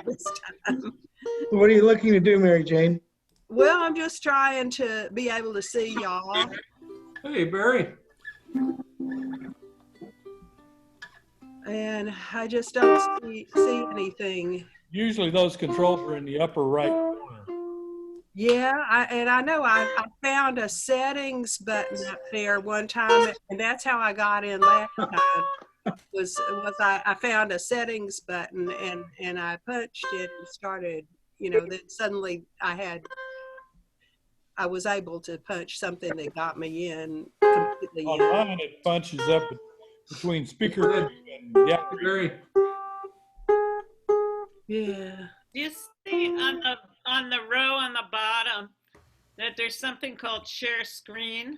this time. What are you looking to do, Mary Jane? Well, I'm just trying to be able to see y'all. Hey, Barry. And I just don't see anything. Usually those controls are in the upper right corner. Yeah, I know I found a settings button up there one time, and that's how I got in last time. I found a settings button and I punched it and started, then suddenly I was able to punch something that got me in completely. On mine, it punches up between speaker and Barry. Yeah. Do you see on the row on the bottom that there's something called share screen?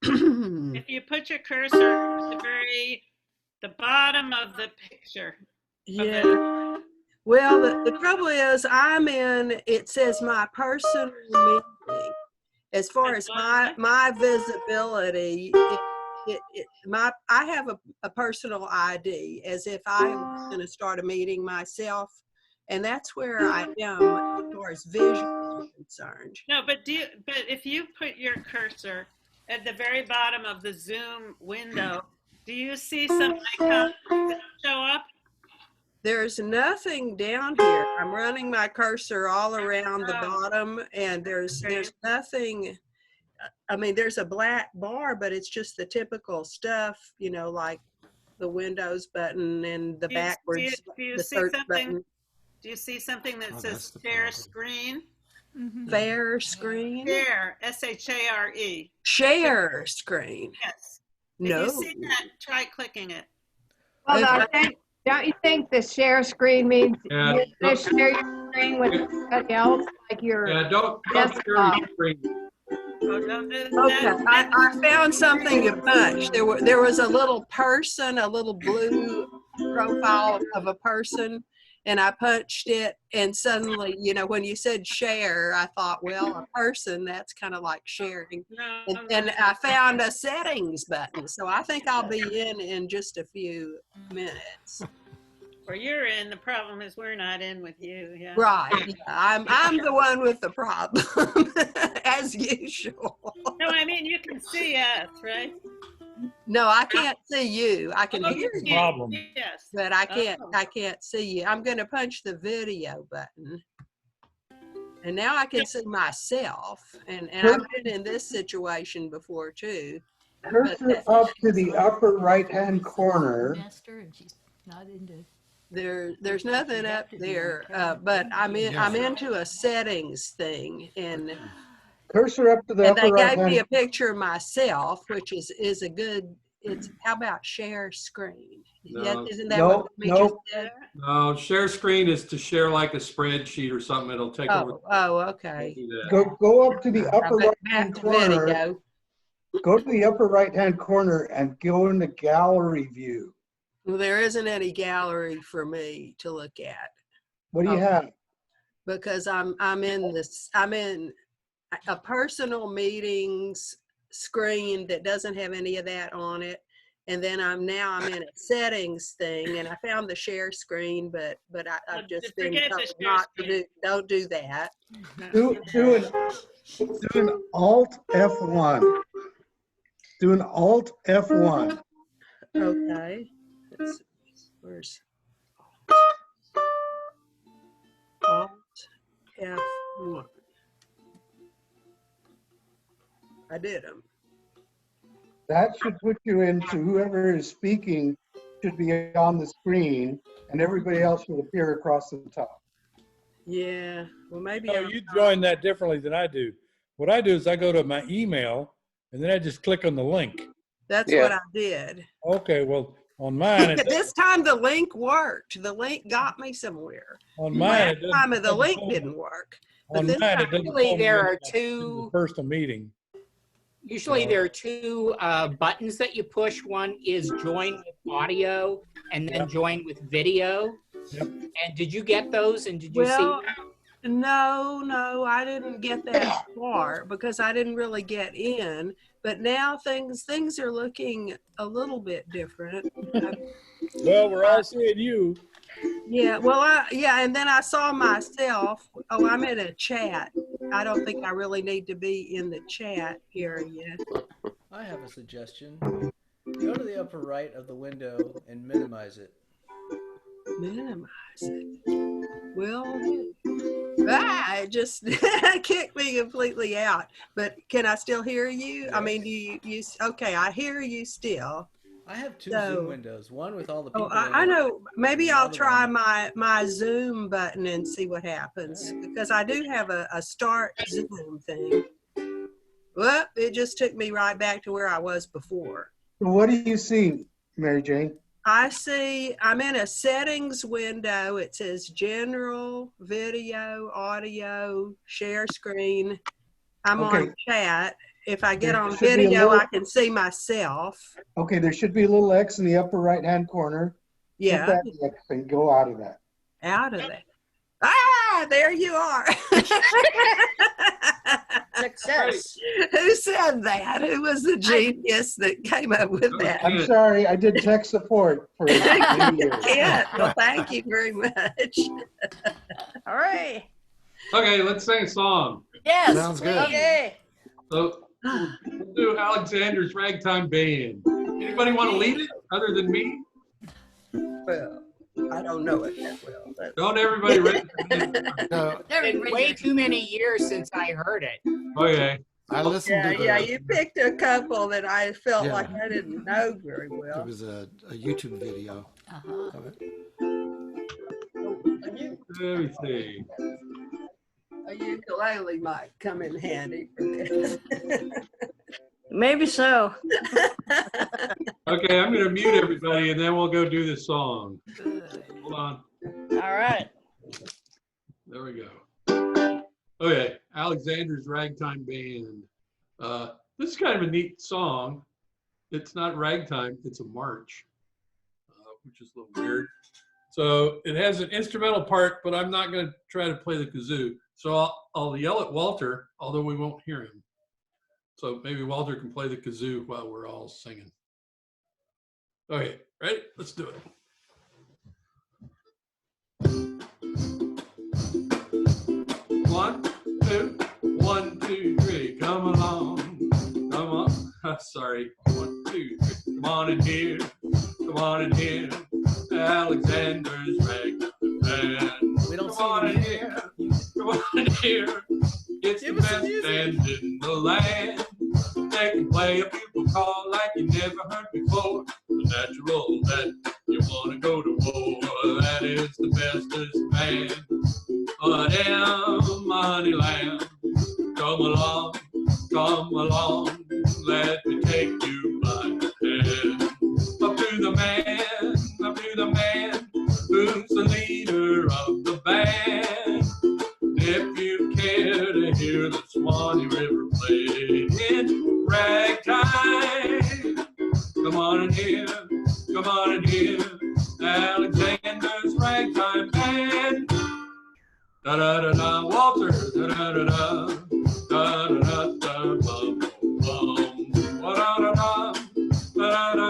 If you put your cursor at the bottom of the picture. Yeah. Well, the trouble is it says my personal meeting. As far as my visibility, I have a personal ID as if I was going to start a meeting myself. And that's where I am as far as visual is concerned. No, but if you put your cursor at the very bottom of the Zoom window, do you see something show up? There's nothing down here. I'm running my cursor all around the bottom, and there's nothing. I mean, there's a black bar, but it's just the typical stuff, like the Windows button and the backwards, the search button. Do you see something that says share screen? Share screen? Share, S-H-A-R-E. Share screen. Yes. No. If you see that, try clicking it. Well, don't you think the share screen means you're going to share your screen with somebody else, like your don't share your screen. Oh, don't do that. Okay, I found something to punch. There was a little person, a little blue profile of a person, and I punched it, and suddenly, when you said share, I thought, well, a person, that's kind of like sharing. And I found a settings button, so I think I'll be in just a few minutes. Or you're in. The problem is we're not in with you. Yeah. Right. Yeah, I'm the one with the problem, as usual. No, I mean, you can see us, right? No, I can't see you. I can hear you. Problem. Yes. But I can't see you. I'm going to punch the video button. And now I can see myself. And I've been in this situation before too. Cursor up to the upper right-hand corner. There's nothing up there, but I'm into a settings thing, and Cursor up to the upper right hand. And they gave me a picture of myself, which is a good. How about share screen? No. Isn't that what we just did? No, share screen is to share like a spreadsheet or something. It'll take over. Oh, okay. Go up to the upper right-hand corner. Go to the upper right-hand corner and go into gallery view. Well, there isn't any gallery for me to look at. What do you have? Because I'm in a personal meetings screen that doesn't have any of that on it, and then I'm in a settings thing, and I found the share screen, but I've just been told not to don't do that. Do an Alt F1. Do an Alt F1. Okay. Where's Alt F1? I did them. That should put you into whoever is speaking should be on the screen, and everybody else will appear across the top. Yeah. Well, maybe. No, you join that differently than I do. What I do is I go to my email, and then I just click on the link. That's what I did. Okay, well, on mine, this time the link worked. The link got me somewhere. On mine, last time the link didn't work. On mine, it doesn't usually there are two. Personal meeting. Usually there are two buttons that you push. One is join with audio, and then join with video. Yep. And did you get those? And did you see? No, I didn't get that far because I didn't really get in. But now things are looking a little bit different. Well, we're all seeing you. Yeah, well, and then I saw myself. Oh, I'm in a chat. I don't think I really need to be in the chat area. I have a suggestion. Go to the upper right of the window and minimize it. Minimize it. Well, it just kicked me completely out. But can I still hear you? I mean, okay, I hear you still. I have two So- Zoom windows, one with all the people. Oh, I in it, know. Maybe and I'll another try one- my Zoom button and see what happens, because I do have a start Zoom thing. Well, it just took me right back to where I was before. So what do you see, Mary Jane? I see, I'm in a settings window. It says general, video, audio, share screen. I'm Okay. on chat. If I get There on should be a video, little- I can see myself. Okay, there should be a little X in the upper right-hand corner. Hit Yeah, that X and go out of that. out of it. Ah, there you are. Success. Who said that? Who was the genius that came up with that? I'm sorry, I did tech support for many years. Kent, well, thank you very much. All right. Okay, let's sing a song. Yes. Sounds good. Okay. So we'll do Alexander's Ragtime Band. Anybody want to lead it other than me? Well, I don't know it that well, but Don't everybody raise their hand. No, It's been way too many years since I heard it. Okay. I listened to the, yeah, you picked a couple that I felt Yeah. like I didn't know very There well. was a YouTube video Uh-huh. of it. Let me see. A ukulele might come in handy for this. Maybe so. Okay, I'm going to mute everybody and then we'll go do the song. Hold on. All right. There we go. Okay, Alexander's Ragtime Band. This is kind of a neat song. It's not ragtime, it's a march, which is a little weird. So it has an instrumental part, but I'm not going to try to play the kazoo. So I'll yell at Walter, although we won't hear him. So maybe Walter can play the kazoo while we're all singing. Okay, ready? Let's do it. One, two, 1, 2, 3. Come along, come on. Sorry. 1, 2, 3. Come on in here, come on in here. Alexander's Ragtime Band. We don't Come see on the in music. here, come on in here. It's the Give us the best music. band in the land. They can play a bugle call like you never heard before. The natural that you want to go to war. That is the bestest band. Oh, damn, money lamb. Come along, let me take you by the hand. Up to the man, who's the leader of the band. If you care to hear the Swanee River play in ragtime, come on in here, come on in here, Alexander's Ragtime Band. Da da da da, Walter, da da da da, da da da da, bum bum, wa da da da, da da da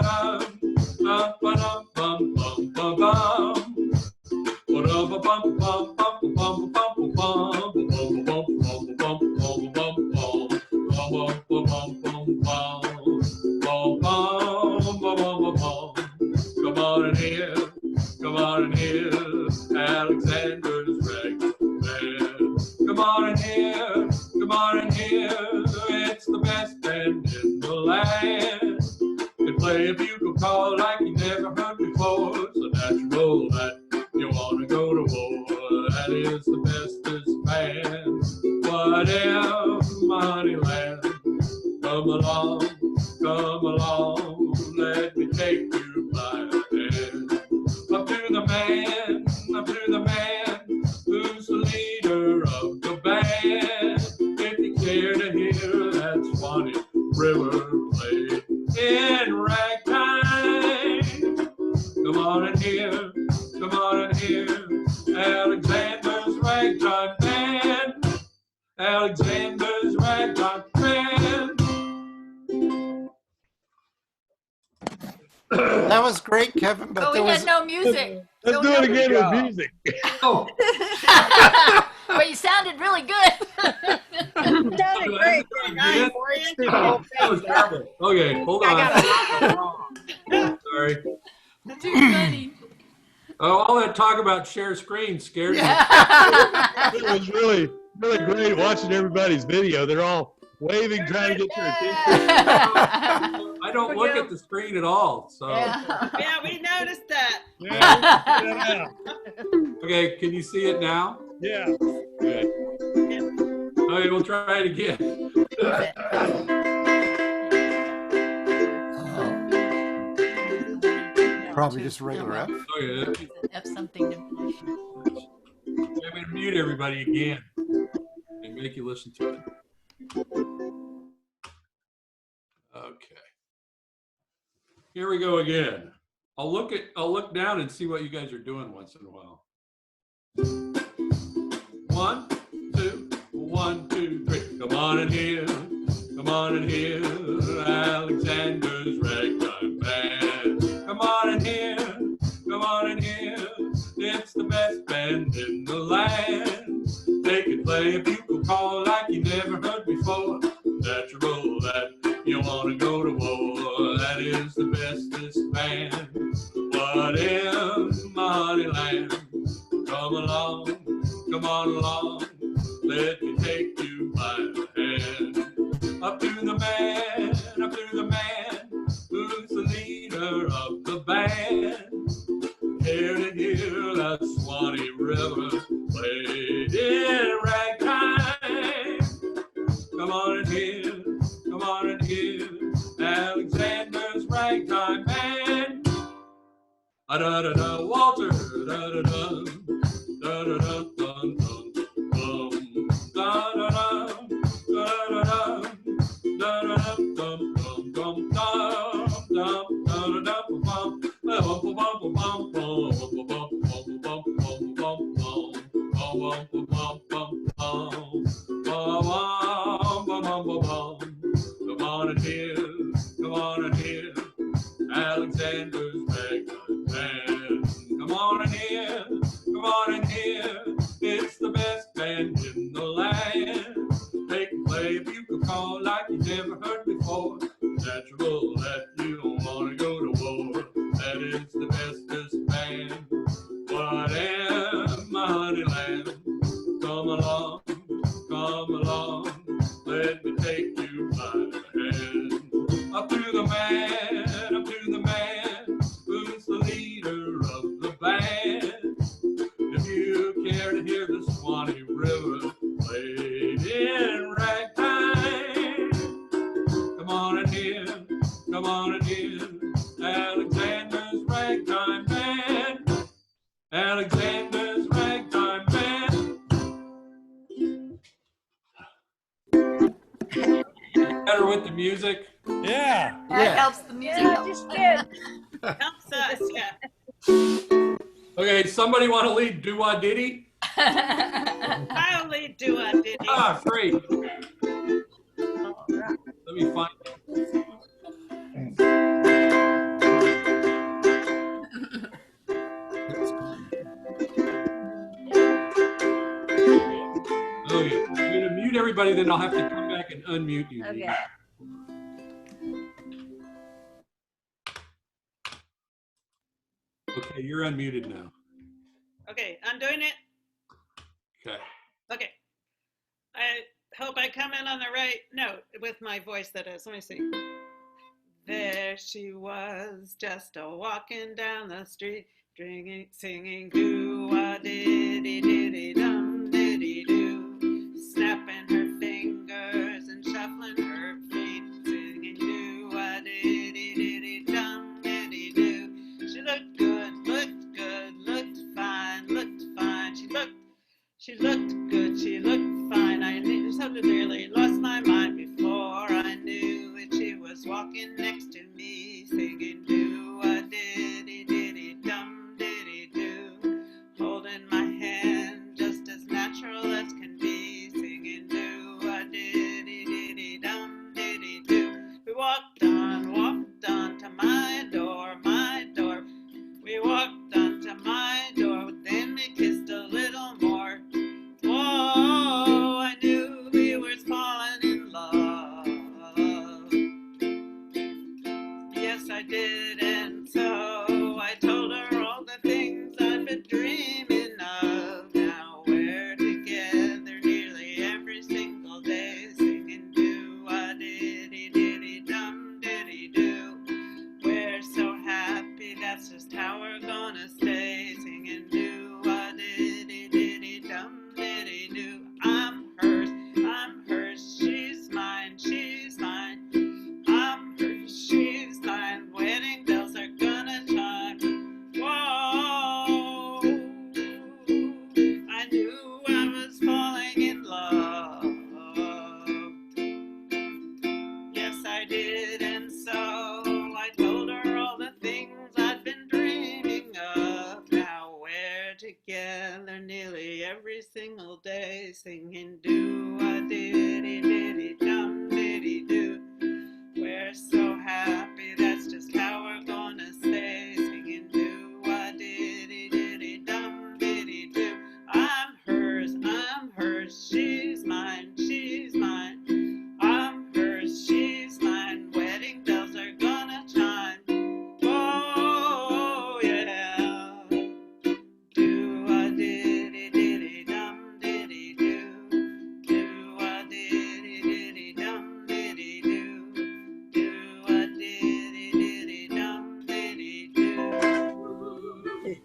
da, ba da bum bum bum bum, wa da ba bum bum bum bum bum bum bum bum bum bum bum bum bum. Come on in here, come on in here, Alexander's Ragtime Band. Come on in here, come on in here, it's the best band in the land. They play a bugle call like you never heard before. So natural that you want to go to war. That is the bestest band. Whatever money land. Come along, let me take you by the hand. Up to the man, who's the leader of the band. If you care to hear that Swanee River play in ragtime, come on in here, Alexander's Ragtime Band. Alexander's Ragtime Band. that was great, Kevin. But Oh, we there had was no music. Let's So do no it again job. with music. Oh, But you sounded really good. Sounded great. again? That was terrible. Okay, hold I on. got a lot wrong. Sorry. Too funny. Oh, all that talk about share screen scared me. It was really, really great watching everybody's video. They're all waving, trying to get your attention. I don't look at the screen at all. So, Yeah. Yeah, we noticed that. Yeah. okay, can you see it now? Yeah. Okay. Okay, we'll try it again. probably just regular F. Okay. F something to finish. I'm going to mute everybody again and make you listen to it. Okay. Here we go again. I'll look down and see what you guys are doing once in a while. 1, 2, 1, 2, 3. Come on in here. Come on in here. Alexander's Ragtime Band. Come on in here. Come on in here. It's the best band in the land. They can play a bugle call like you never heard before. Natural that you want to go to war. That is the bestest band. What in money land? Come along, come on along. Let me take you by the hand. Up to the man, up to the man, who's the leader of the band. Here to hear that Swanee River played in ragtime. Come on in here, come on in here, Alexander's Ragtime Band. Da-da-da-da, Walter, da-da-da, da-da-da, dun, dun, dum, da-da-da, da-da-da, da-da-da, dum, dum, dum, dum, dum, da-da-da, bum, bum, bum, bum, come on in here, come on in here, Alexander's Ragtime Band. Come on in here, come on in here, it's the best band in the land. They can play a bugle call like you never heard before. Natural that you don't want to go to war. That is the bestest band. What am my honey land? Come along, let me take you by the hand. Up to the man, up to the man, who's the leader of the band. If you care to hear the Swanee River played in ragtime, come on in here, come on in here, Alexander's Ragtime Band. Alexander's Ragtime Band. Better with the music? Yeah. That helps the music. Yeah, just did. Helps us, yeah. Okay, somebody want to lead Do-Wah Diddy? I'll lead Do-Wah Diddy. Ah, great. Let me find it. Okay, I'm going to mute everybody, then I'll have to come back and unmute you. Okay. Okay, you're unmuted now. Okay, I'm doing it. Okay. Okay. I hope I come in on the right note with my voice, that is. Let me see. There she was, just a walking down the street, drinking, singing do-wah-diddy-diddy-dum, diddy-doo, snapping her fingers and shuffling her feet, singing do-wah-diddy-diddy-dum, diddy-doo. She looked good, looked fine, she looked good, she looked fine. I knew, so nearly lost my mind before I knew it. She was walking next to me, singing do-a-diddy-diddy-dum, diddy-doo, holding my hand just as natural as can be, singing do-a-diddy-diddy-dum, diddy-doo. We walked on to my door, every single day, singing do-a-diddy-diddy-dum-diddy-do. We're so happy, that's just how we're gonna stay, singing do-a-diddy-diddy-dum-diddy-do. I'm hers, she's mine, I'm hers, she's mine, wedding bells are gonna chime. Oh, yeah. Do-a-diddy-diddy-dum-diddy-do. Do-a-diddy-diddy-dum-diddy-do. Do-a-diddy-diddy-dum-diddy-do.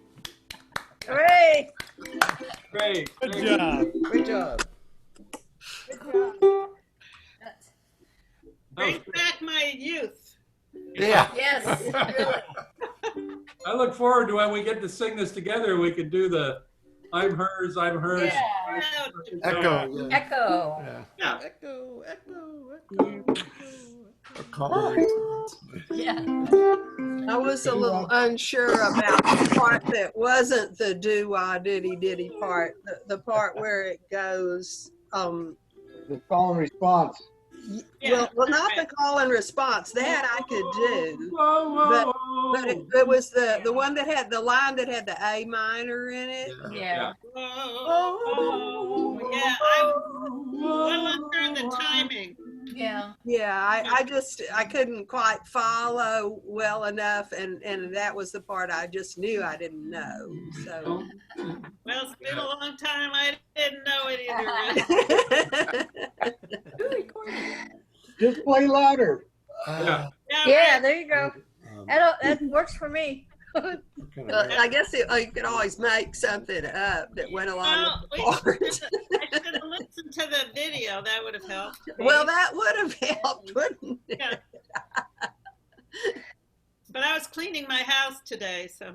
Hooray! Great. Good job. Great job. Good job. Bring back my youth. Yeah. Yes, really. I look forward to when we get to sing this together. We can do the I'm hers, Yeah. Echo. Yeah. Echo. Yeah. Yeah. Echo, echo, A call and response. Yeah. I was a little unsure about the part that wasn't the do-wah-diddy-diddy part, the part where it goes, The call and response. well, not the call and response, that I could do. Whoa, whoa, But it was the one that had the line that had the A minor in it. Yeah. Oh, yeah. I wasn't sure the timing. Yeah. Yeah, I couldn't quite follow well enough, and that was the part I just knew I didn't know. So. Well, it's been a long time. I didn't know it either. Just play louder. Yeah. Yeah, there you go. That works for me. Well, I guess you could always make something up that went along with the part. I should have listened to the video. That would have helped. Well, that would have helped, wouldn't it? Yeah. But I was cleaning my house today, so.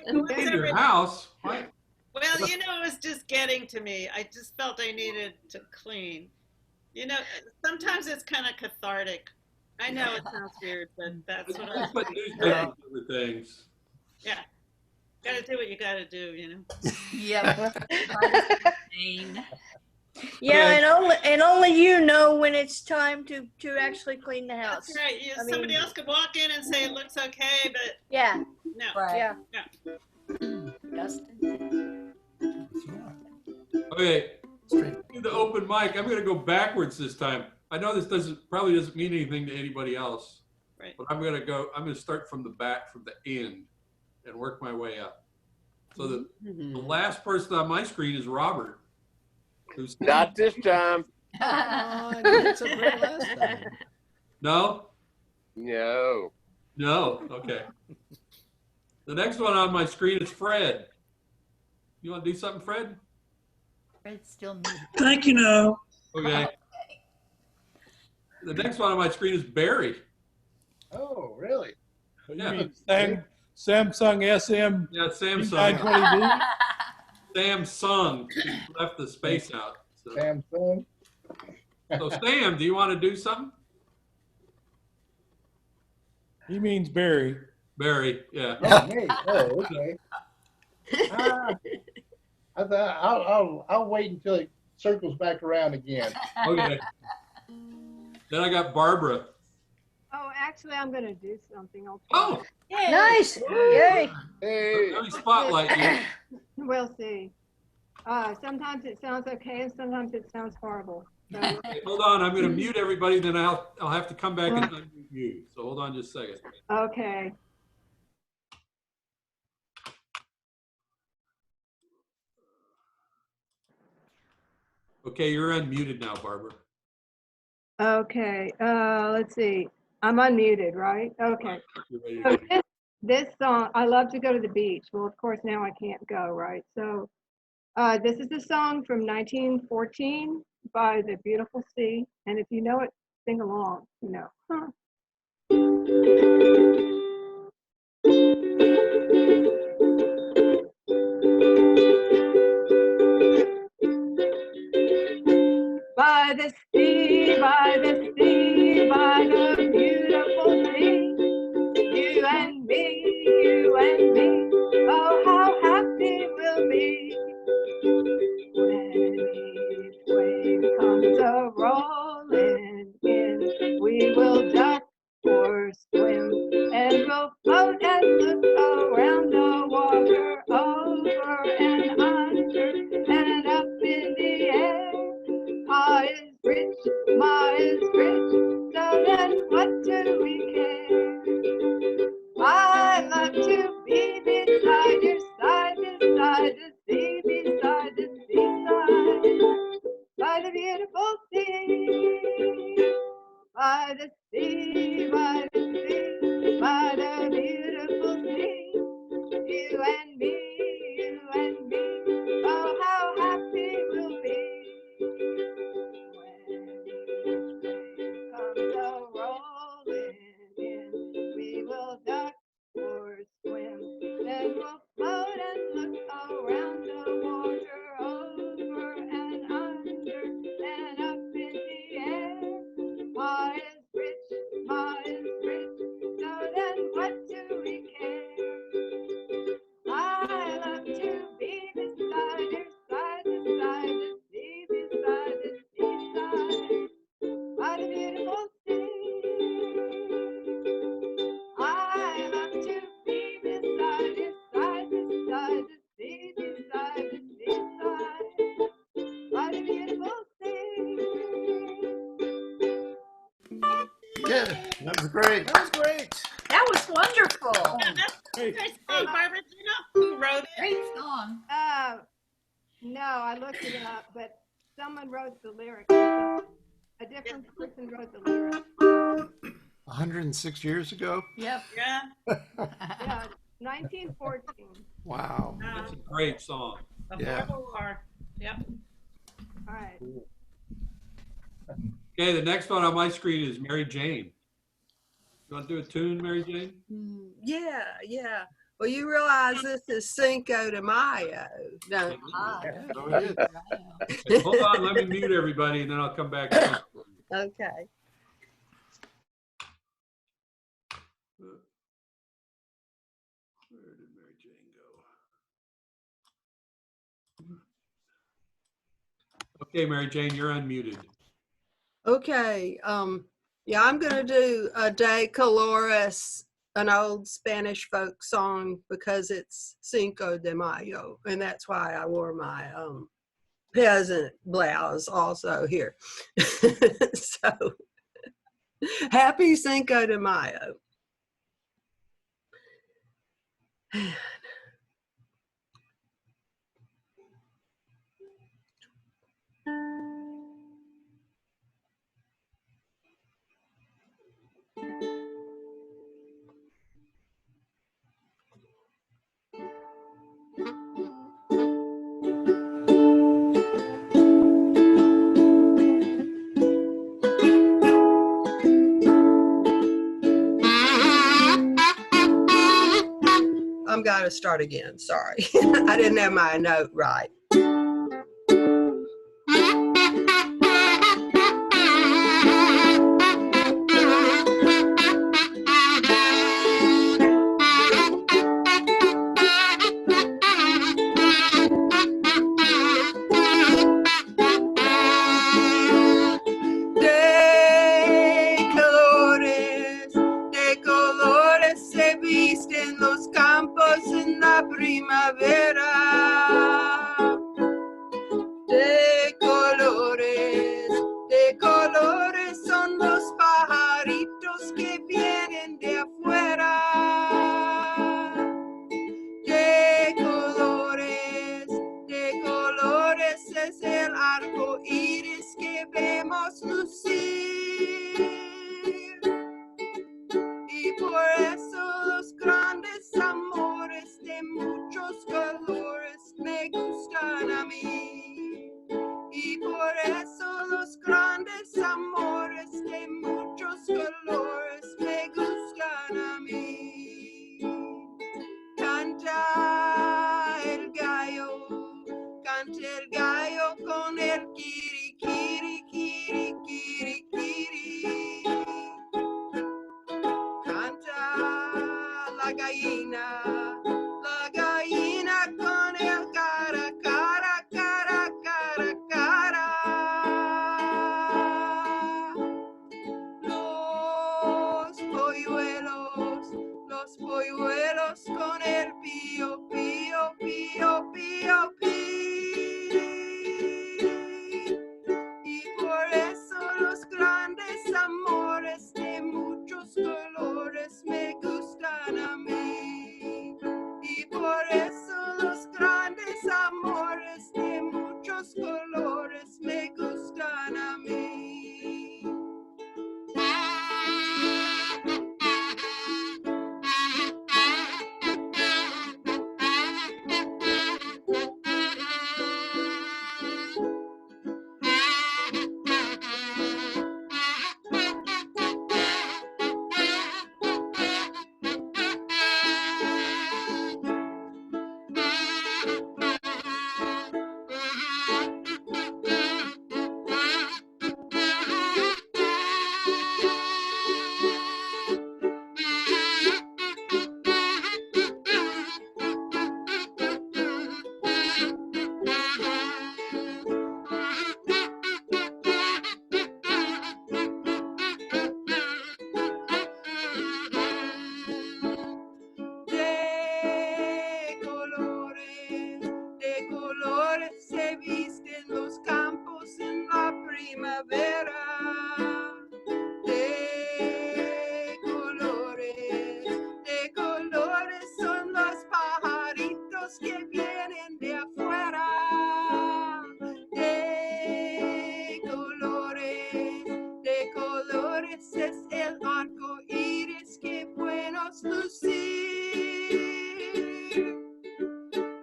In your house? What? Well, it was just getting to me. I just felt I needed to clean. Sometimes it's kind of cathartic. I know it sounds weird, but that's what I Put newspapers over things. Yeah. Gotta do what you gotta do, Yep. Yeah, and only you know when it's time to actually clean the house. That's right. Somebody else could walk in and say it looks okay, but Yeah. no. Right. Yeah. Dustin. Okay. Do the open mic. I'm going to go backwards this time. I know this probably doesn't mean anything to anybody else, Right. but I'm going to start from the back, from the end, and work my way up. So the last person on my screen is Robert. Who's Not this time. Oh, you did so great last time. No? No. No. Okay. The next one on my screen is Fred. You want to do something, Fred? Fred's still muted. Thank you, no. Okay. The next one on my screen is Barry. Oh, really? Yeah. You mean Samsung SM? Yeah, Samsung. 920D? Samsung. He left the space out. So. Samsung. So Sam, do you want to do something? He means Barry. Barry, yeah. Oh, me. Oh, okay. I thought I'll wait until it circles back around again. Okay. Then I got Barbara. Oh, actually, I'm going to do something. Oh, Nice. Yay. Hey. let me spotlight you. We'll see. Sometimes it sounds okay, and sometimes it sounds horrible. So, Hey, hold on, I'm going to mute everybody, then I'll have to come back and unmute you. So hold on just a second. okay. Okay, you're unmuted now, Barbara. Okay. Let's see. I'm unmuted, right? Okay. You're ready to So go. this song, I love to go to the beach. Well, of course, now I can't go, right? So this is a song from 1914 by the Beautiful Sea. And if you know it, sing along, Huh. By the sea, by the sea, by the beautiful sea, you and me, oh, how happy we'll be. over and under and up in the air. Ma is rich, Ma is rich, so then what do we care? I love to be beside your side, beside the sea, beside the seaside, by the beautiful sea, by the sea, by the sea, by the beautiful sea. You and me, you and me, oh how happy we'll be when each wave comes a-rolling in. We will duck or swim, then we'll float and look around the water, over and under and up in the air. Ma is rich, Ma is rich, so then what do we care? I love to be beside your side, beside the sea, beside the seaside, by the beautiful sea. I love to be beside your side, beside the sea, beside the seaside, by the beautiful sea. Yeah, that was great. That was great. That was wonderful. Yeah, that's nice. Hey, Barbara, do you know who wrote it? Great song. No, I looked it up, but someone wrote the lyrics. A different person wrote the lyrics. 106 years ago? Yep. Yeah. Yeah, 1914. Wow. That's a great song. Before Yeah. the war. Yep. All right. Okay, the next one on my screen is Mary Jane. You want to do a tune, Mary Jane? Yeah, yeah. Well, you realize this is Cinco de Mayo, don't you? Ah, Oh, it is. Okay, hold on, let me mute everybody and then I'll come back. Okay. Where did Mary Jane go? Okay, Mary Jane, you're unmuted. Okay. Yeah, I'm gonna do a De Colores, an old Spanish folk song, because it's Cinco de Mayo, and that's why I wore my peasant blouse also here. So happy Cinco de Mayo. I'm gonna start again, sorry. I didn't have my note right. De colores se visten los campos en la primavera. De colores son los pajaritos que vienen de afuera. De colores es el arco iris que vemos lucir. Y por eso los grandes amores de muchos colores me gustan a mí. Y por eso los grandes amores de muchos colores me gustan a mí. Canta el gallo con el kiri, kiri, kiri, kiri, kiri. Canta la gallina con el cara, cara, cara, cara, cara. Los polluelos con el pío, pío, pío, pío. Y por eso los grandes amores de muchos colores me gustan a mí. Y por eso los grandes amores de muchos colores me gustan a mí. De colores se visten los campos en la primavera. De colores son los pajaritos que vienen de afuera. De colores es el arco iris que buenos lucir.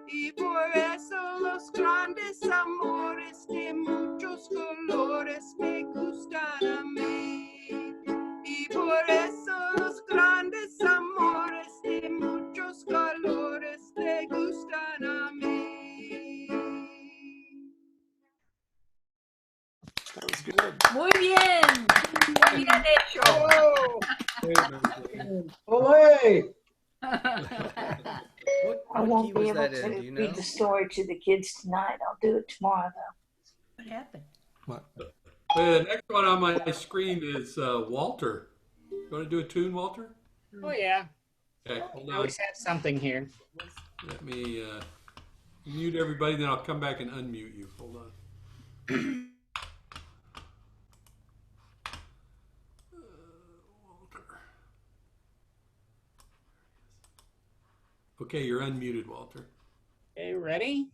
Y por eso los grandes amores de muchos colores me gustan a mí. Y por eso los grandes amores de muchos colores me gustan a mí. That was good. Muy bien. Muy bien hecho. Olé! What I won't key be was able that to in? Do you know? read the story to the kids tonight. I'll do it tomorrow, though. What happened? What? The next one on my screen is Walter. You want to do a tune, Walter? Oh, yeah. Okay, hold I on. always have something here. Let me mute everybody, then I'll come back and unmute you. Hold on. Walter. Okay, you're unmuted, Walter. Okay, ready?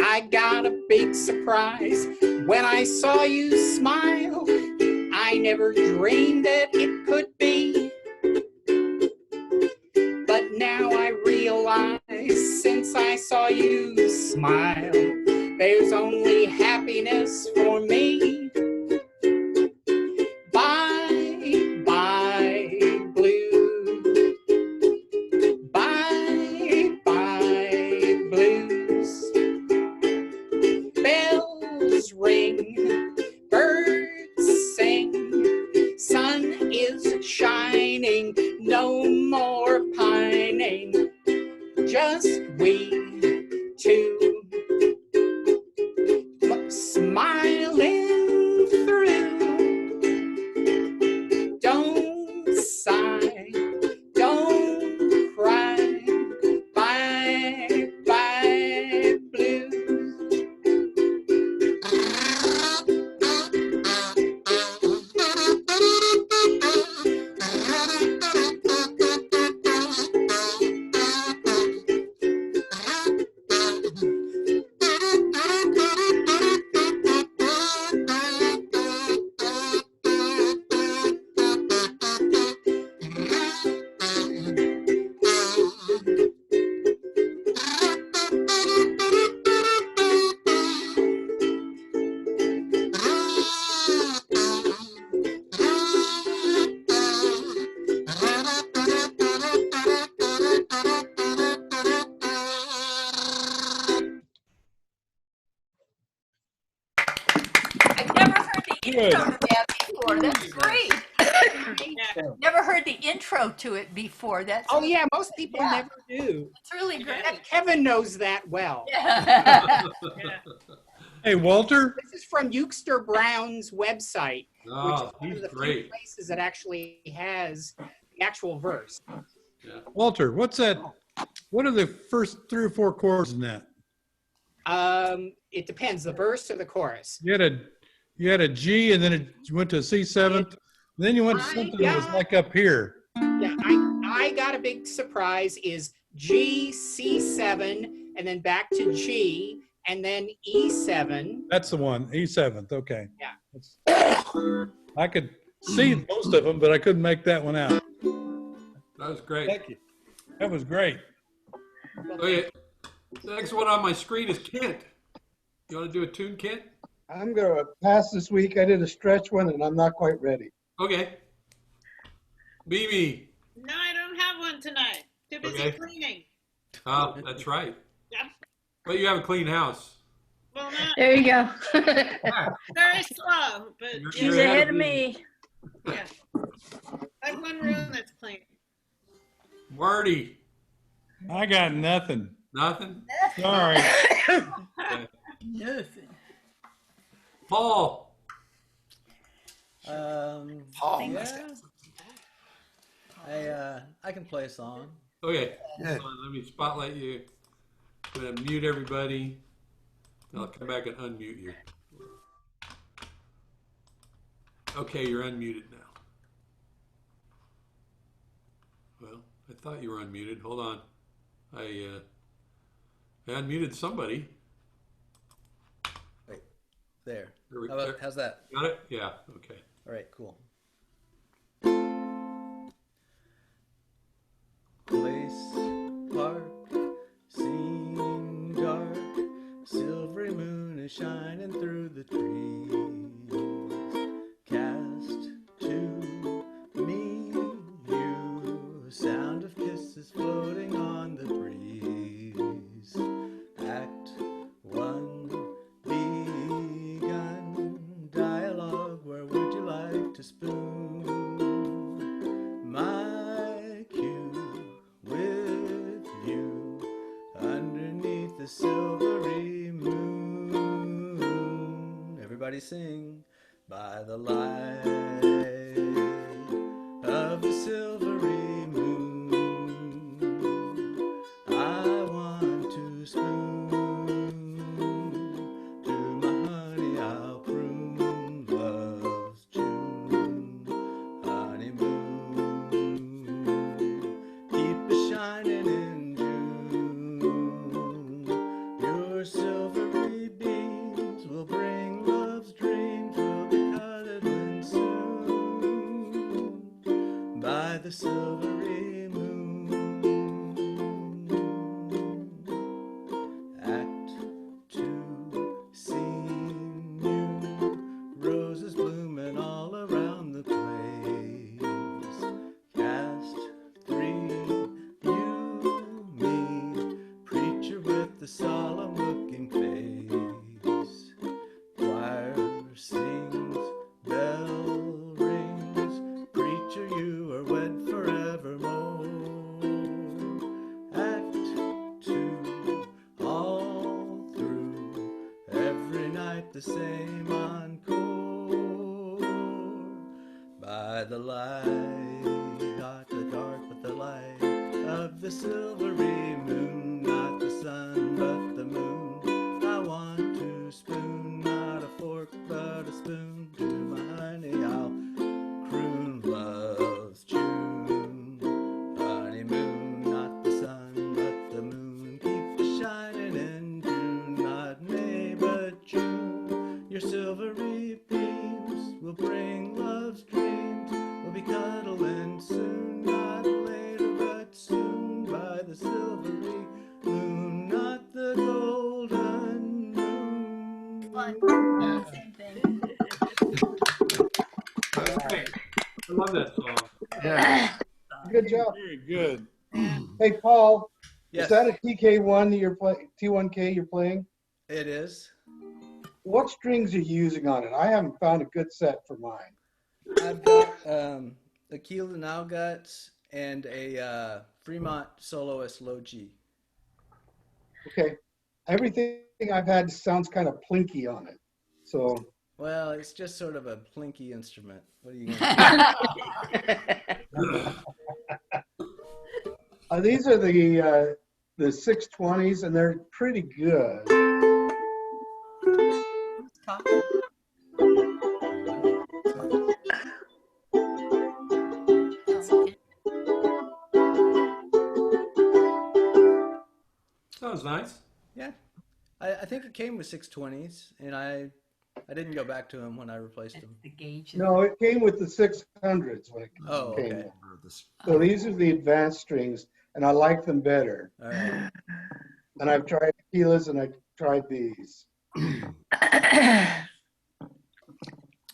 I got a big surprise when I saw you smile. I never dreamed that it could be. But now I realize since I saw you smile, there's only happiness for me. Bye, bye, blue. Bye, bye, blues. Bells ring, birds sing, sun is shining, no more pining, just we two smiling through. Don't sigh, don't cry, bye, bye, blues. intro to that before. That's great. Never heard the intro to it before. That's Oh yeah, most people Yeah. never do. it's really great. Kevin knows that well. Yeah. Hey, Walter. This is from Euster Brown's website, which Oh, is one he's of the few great. places that actually has the actual verse. Walter, what's that? What are the first 3 or 4 chords in that? It depends, the verse or the chorus. You had a G, and then it went to a C7. Then you went to something that was like up here. Yeah, I got a big surprise is G, C7, and then back to G, and then E7. That's the one, E7th. Okay. Yeah. I could see most of them, but I couldn't make that one out. That was great. Thank you. That was great. Okay, the next one on my screen is Kent. You want to do a tune, Kent? I'm going to pass this week. I did a stretch one, and I'm not quite ready. Okay. Mimi. No, I don't have one tonight. Too busy Okay. cleaning. Oh, that's right. Yep. But you have a clean house. Well, not There you go. very slow, but She's ahead of me. yeah. I have one room that's clean. Marty. I got nothing. Nothing? Sorry. Okay. Nothing. Paul. Paul must Yeah. have I can play a song. Okay. Good. So let me spotlight you. I'm going to mute everybody. I'll come back and unmute you. Okay, you're unmuted now. Well, I thought you were unmuted. Hold on. I unmuted somebody. Wait, there. There we- How about, there. how's that? Got it? Yeah, okay. All right, cool. Place, park, scene dark, silvery moon is shining through the trees. Cast to me you, sound of kisses floating on the breeze. Act 1 begun, dialogue, where would you like to spoon? My cue with you underneath the silvery moon. Everybody sing by the light of the silvery moon. I want to spoon to my honey, I'll prune love's June honeymoon. Keep it shining in June. Your silvery beams will bring love's dreams. We'll be cuddling soon by the silvery moon. Act 2, scene new, roses blooming all around the place. Cast 3, you, me, preacher with the solemn looking face. Choir sings, bell rings, preacher, you are wed forevermore. Act 2, all through, every night the same encore. By the light, not the dark, but the light of the silvery moon, not the sun, but the moon. I want to spoon, not a fork, but a spoon. To my honey, I'll croon love's tune. Honeymoon, not the sun, but the moon. Keep it shining in June, not May, but June. Your silvery beams will bring love's dreams. We'll be cuddling soon, not later, but soon. By the silvery moon, not the golden moon. Fun. Same thing. Okay. I love that song. Yeah. Good job. Very good. Hey, Paul, Yes, is that a TK1 that you're playing? T1K you're playing? it is. what strings are you using on it? I haven't found a good set for mine. I've got a Keelan Alguts and a Fremont Soloist Low G. Okay. Everything I've had sounds kind of plinky on it. So, Well, it's just sort of a plinky instrument. What are you gonna do? these are the 620s, and they're pretty good. Sounds nice. Yeah, I think it came with 620s, and I didn't go back to them when I replaced them. The gauge. No, it came with the 600s when it Oh, came. okay. So these are the advanced strings, and I like them better. All right. And I've tried tequilas and I've tried these.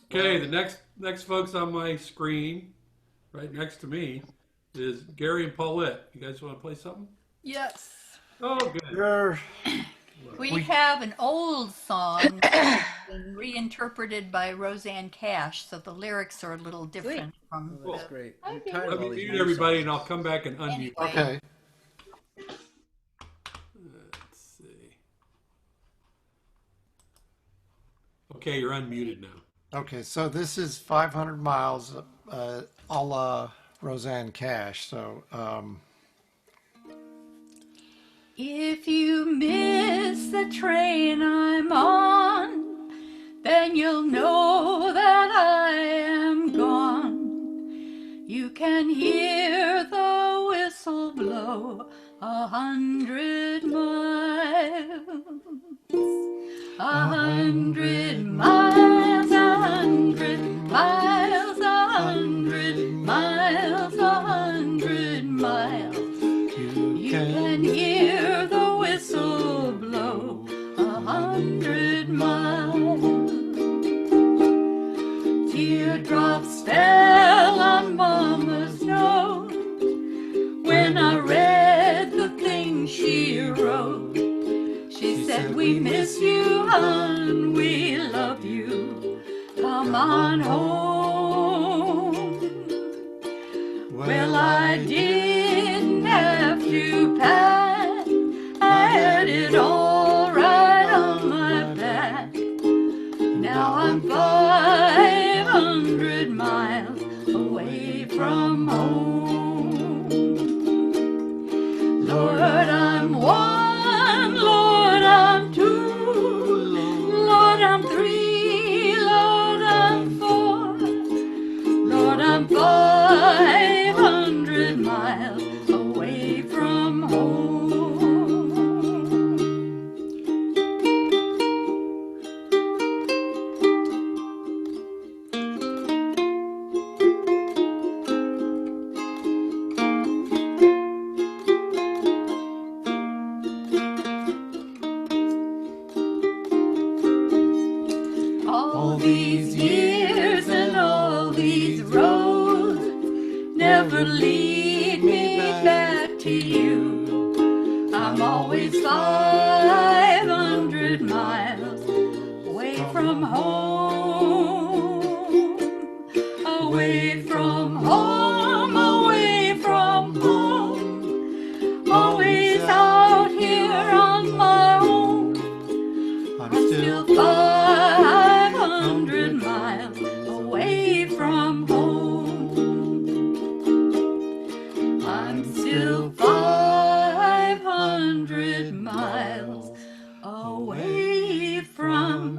Okay, the next folks on my screen, right next to me, is Gary and Paulette. You guys want to play something? Yes. Oh, good. Sure. We have an old song been reinterpreted by Roseanne Cash, so the lyrics are a little different from Oh, that's the. great. I I'm think- tired Let of all me these mute new everybody, and songs. I'll come back and unmute. Anyway. Okay. Let's see. Okay, you're unmuted now. Okay, so this is 500 miles a la Roseanne Cash. So, If you miss the train I'm on, then you'll know that I am gone. You can hear the whistle blow 100 miles. 100 miles, 100 miles, 100 miles, 100 miles. You can hear the whistle blow 100 miles. Teardrops fell on Mama's note when I read the things she wrote. She said, we miss you, hon, we love you, come on home. Well, I didn't have to pack, I had it all right on my back. Now I'm 500 miles away from home. Lord, I'm one, Lord, I'm two, Lord, I'm three, Lord, I'm four, Lord, I'm 500 miles away from home. All these years and all these roads never lead me back to you. I'm always 500 miles away from home. Away from home, away from home. Always out here on my own. I'm still 500 miles away from home. I'm still 500 miles away from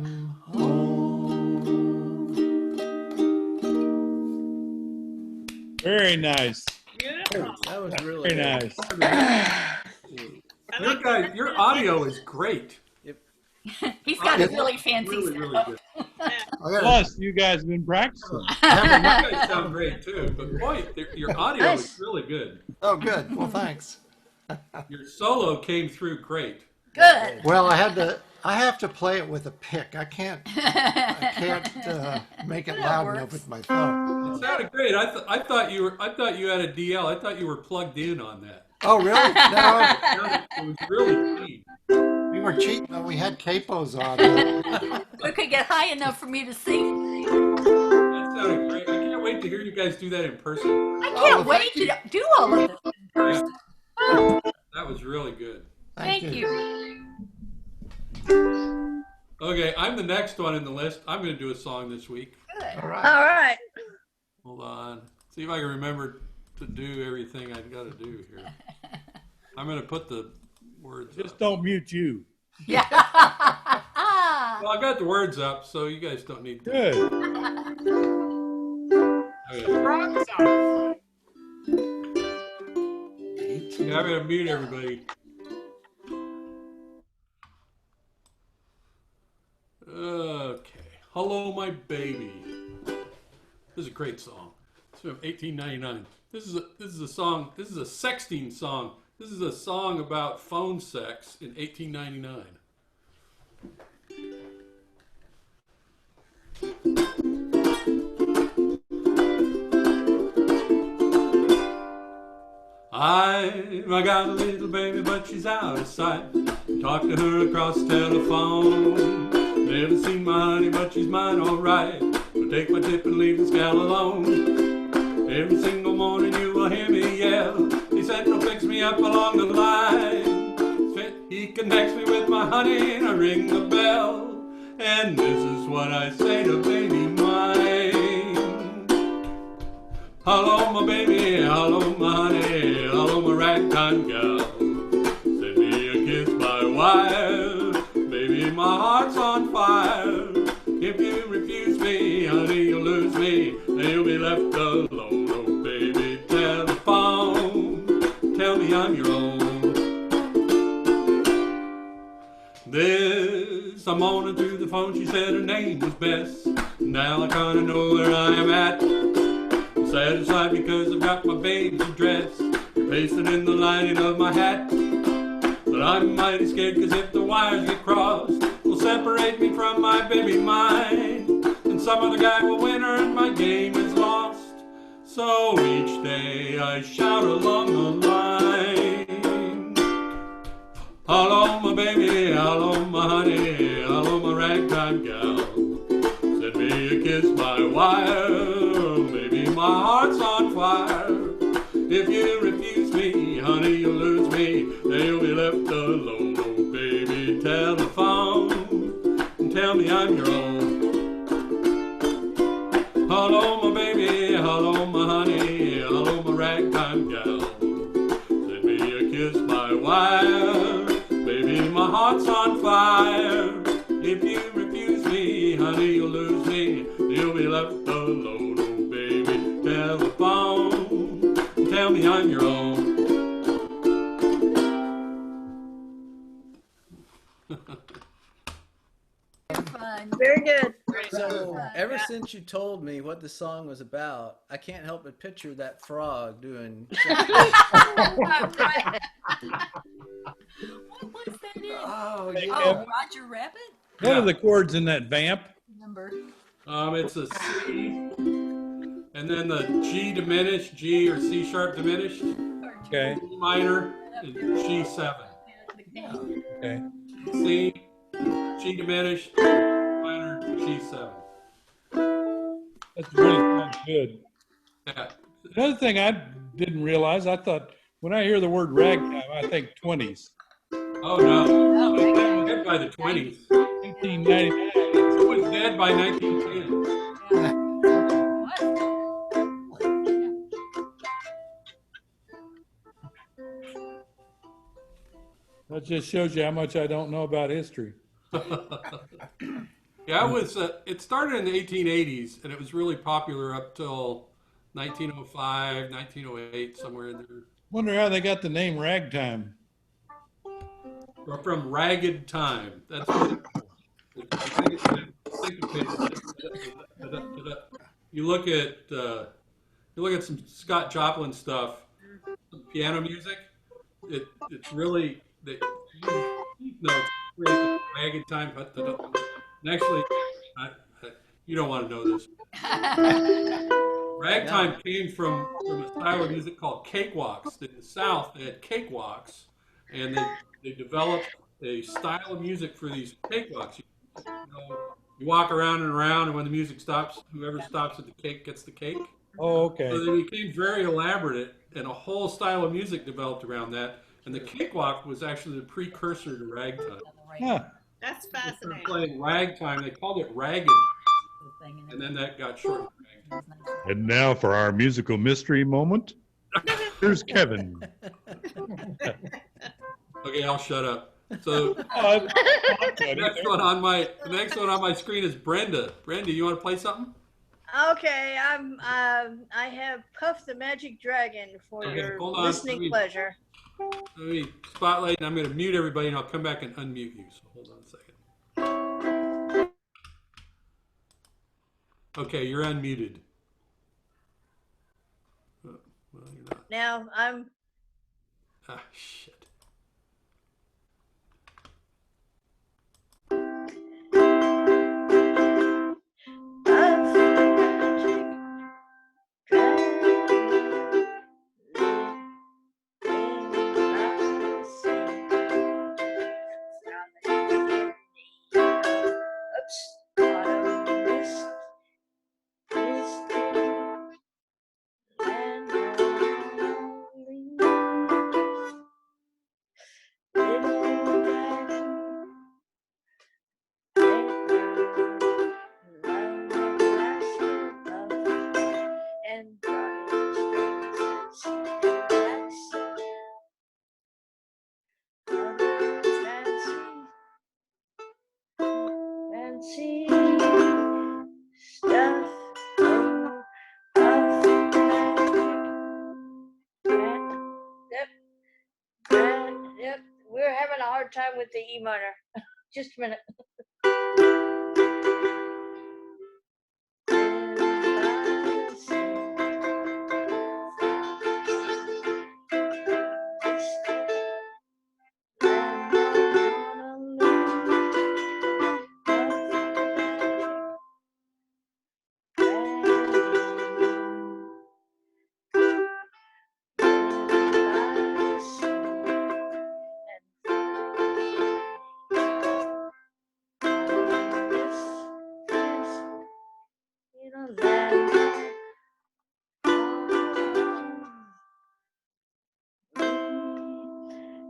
home. Very nice. Beautiful. That was really Very good. nice. Your audio is great. He's got a really fancy Really, setup. really good. Plus, you guys have been practicing. You guys sound great too, but boy, your audio is really good. oh, good. Well, thanks. Your solo came through great. Good. Well, I have to play it with a pick. I can't make it That loud works. enough with my phone. It sounded great. I thought you had a DL. I thought you were plugged in on that. Oh, really? No. It was really clean. We were cheating, but we had capos on. We could get high enough for me to sing. That sounded great. I can't wait to hear you guys do that in person. I can't wait to do all of this in person. That was really good. Thank you. Okay, I'm the next one in the list. I'm going to do a song this week. Good. All right. Hold on. See if I can remember to do everything I've got to do here. I'm going to put the words Just up. don't mute you. Yeah. Well, I've got the words up, so you guys don't need to. Good. Yeah, I'm going to mute everybody. Okay. Hello, my baby. This is a great song. It's from 1899. This is a song. This is a sexting song. This is a song about phone sex in 1899. I got a little baby, but she's out of sight. Talk to her across the telephone. Never seen my honey, but she's mine alright. So take my tip and leave this gal alone. Every single morning you will hear me yell. He said he'll fix me up along the line. He connects me with my honey and I ring the bell. And this is what I say to baby mine. Hello, my baby, hello, my honey, hello, my ragtime gal. Send me a kiss by wire, baby, my heart's on fire. If you refuse me, honey, you'll lose me, then you'll be left alone. Oh, baby, telephone, tell me I'm your own. This, I'm moaning through the phone, she said her name was Bess. Now I kinda know where I am at. Satisfied because I've got my baby's address pasted in the lining of my hat. But I'm mighty scared cause if the wires get crossed, will separate me from my baby mine. And some other guy will win her and my game is lost. So each day I shout along the line. Hello my baby, hello my honey, hello my ragtime gal. Send me a kiss by wire, baby, my heart's on fire. If you refuse me, honey, you'll lose me, then you'll be left alone. Oh, baby, telephone, and tell me I'm your own. Hello, my baby, hello, my honey, hello, my ragtime gal. Send me a kiss by wire, baby, my heart's on fire. If you refuse me, honey, you'll lose me, you'll be left alone. Oh, baby, telephone, tell me I'm your own. Fun. Very good. So ever since you told me what the song was about, I can't help but picture that frog doing. What was that in? Oh, Hey, yeah. Oh, Roger Rabbit? What are the chords in that vamp? Number. It's a C, and then the G diminished, G or C sharp diminished, Okay. E minor, and G7. Okay. C, G diminished, minor, G7. That's really sounds good. Yeah. Another thing I didn't realize, I thought when I hear the word ragtime, I think 20s. Oh no, it was dead by the 20s. 1899. It was dead by 1910. That just shows you how much I don't know about history. Yeah, it started in the 1880s, and it was really popular up till 1905, 1908, somewhere in there. Wonder how they got the name ragtime. Or from ragged time. That's what you look at some Scott Joplin stuff, piano music. It's really ragged time. And actually, you don't want to know this. Ragtime came from a style of music called cakewalks. In the South, they had cakewalks, and they developed a style of music for these cakewalks. You walk around and around, and when the music stops, whoever stops at the cake gets the cake. Oh, okay. So they became very elaborate, and a whole style of music developed around that. And the cakewalk was actually the precursor to ragtime. Huh. That's They started fascinating. playing ragtime. They called it ragged, and then that got shortened to ragtime. And now for our musical mystery moment. Here's Kevin. Okay, I'll shut up. So Oh, the next one on my screen is Brenda. Brenda, you want to play something? Okay, I have Puff the Magic Dragon for Okay, your hold on. listening pleasure. Let me spotlight, and I'm going to mute everybody, and I'll come back and unmute you. So hold on a second. Okay, you're unmuted. Oh, well, you're not. Now I'm. Ah, shit. Puff the Magic Dragon. Oops, autumn mist is the land howling. Little dragon, and fancy stuff. Oh, of magic. Yep. We're having a hard time with the E minor. Just a minute.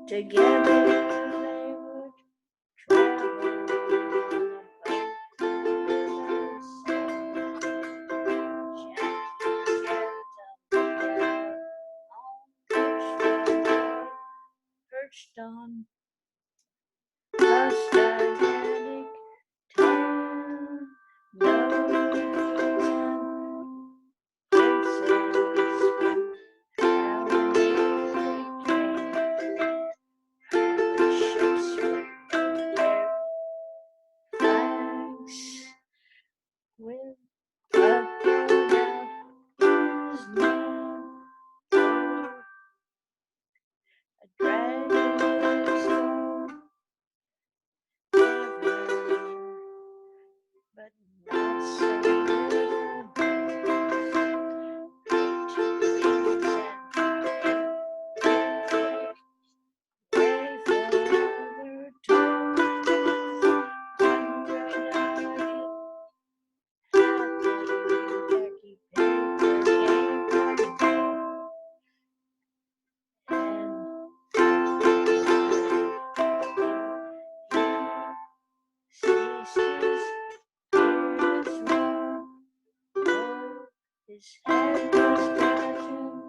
Together they would travel perched on a gigantic tower. With a bird out his name, a dragon is gone, but not so little way further to his head was touching,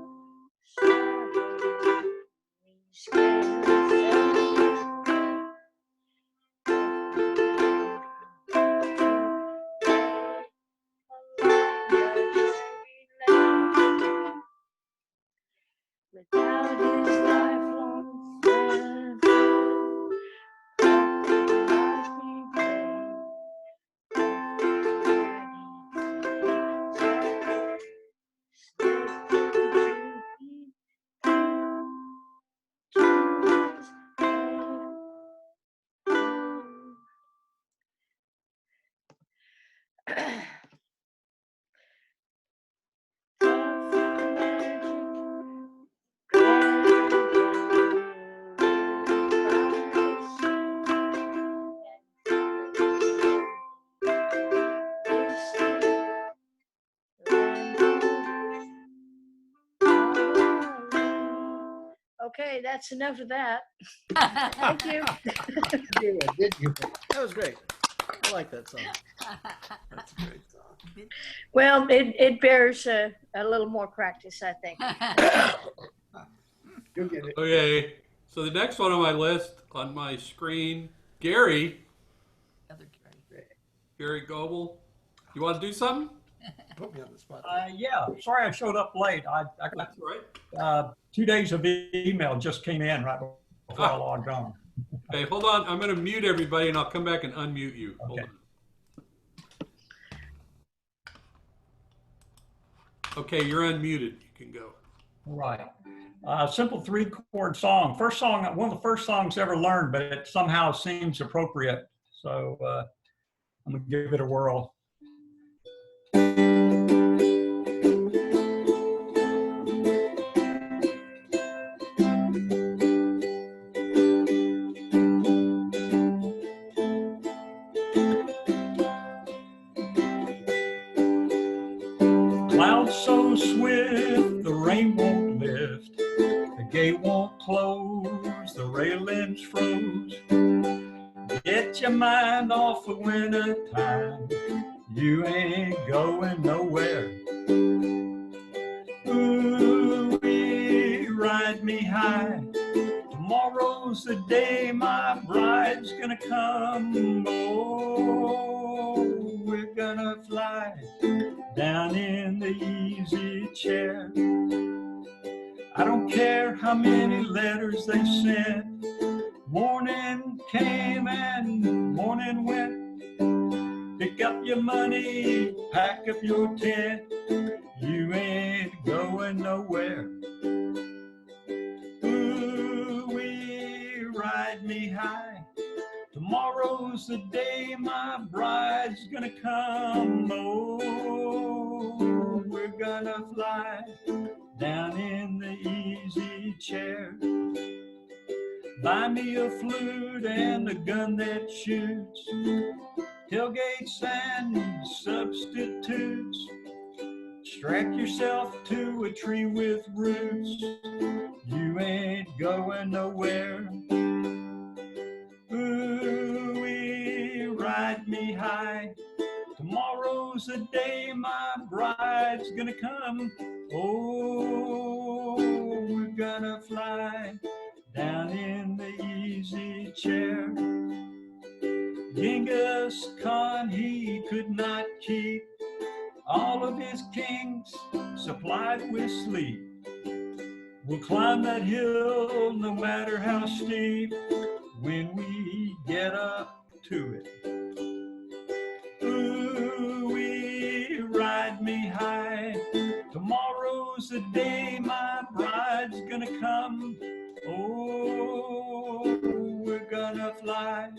without his lifelong friend, Okay, that's enough of that. Thank you. That was great. I like that song. That's a great song. Well, it bears a little more practice, I think. You'll get it. Okay, so the next one on my list on my screen, Gary. Gary Goebel. You want to do something? Put me on the spot. Yeah, sorry I showed up late. I got That's right. 2 days of email just came in right before I logged on. Okay, hold on. I'm going to mute everybody and I'll come back and unmute you. Hold on. Okay, you're unmuted. You can go. Right. Simple 3-chord song. First song, one of the first songs ever learned, but it somehow seems appropriate. So I'm going to give it a whirl. Clouds so swift, the rain won't lift, the gate won't close, the railings froze. Get your mind off of winter time, you ain't going nowhere. Ooh, ride me high, tomorrow's the day my bride's gonna come. Oh, we're gonna fly down in the easy chair. I don't care how many letters they sent, morning came and morning went. Pick up your money, pack up your tent, you ain't going nowhere. Ooh, ride me high, tomorrow's the day my bride's gonna come. Oh, we're gonna fly down in the easy chair. Buy me a flute and a gun that shoots, tailgates and substitutes. Strap yourself to a tree with roots, you ain't going nowhere. Ooh, ride me high, tomorrow's the day my bride's gonna come. Oh, we're gonna fly down in the easy chair. Genghis Khan, he could not keep all of his kings supplied with sleep. We'll climb that hill no matter how steep when we get up to it. Ooh, ride me high, tomorrow's the day my bride's gonna come. Oh, we're gonna fly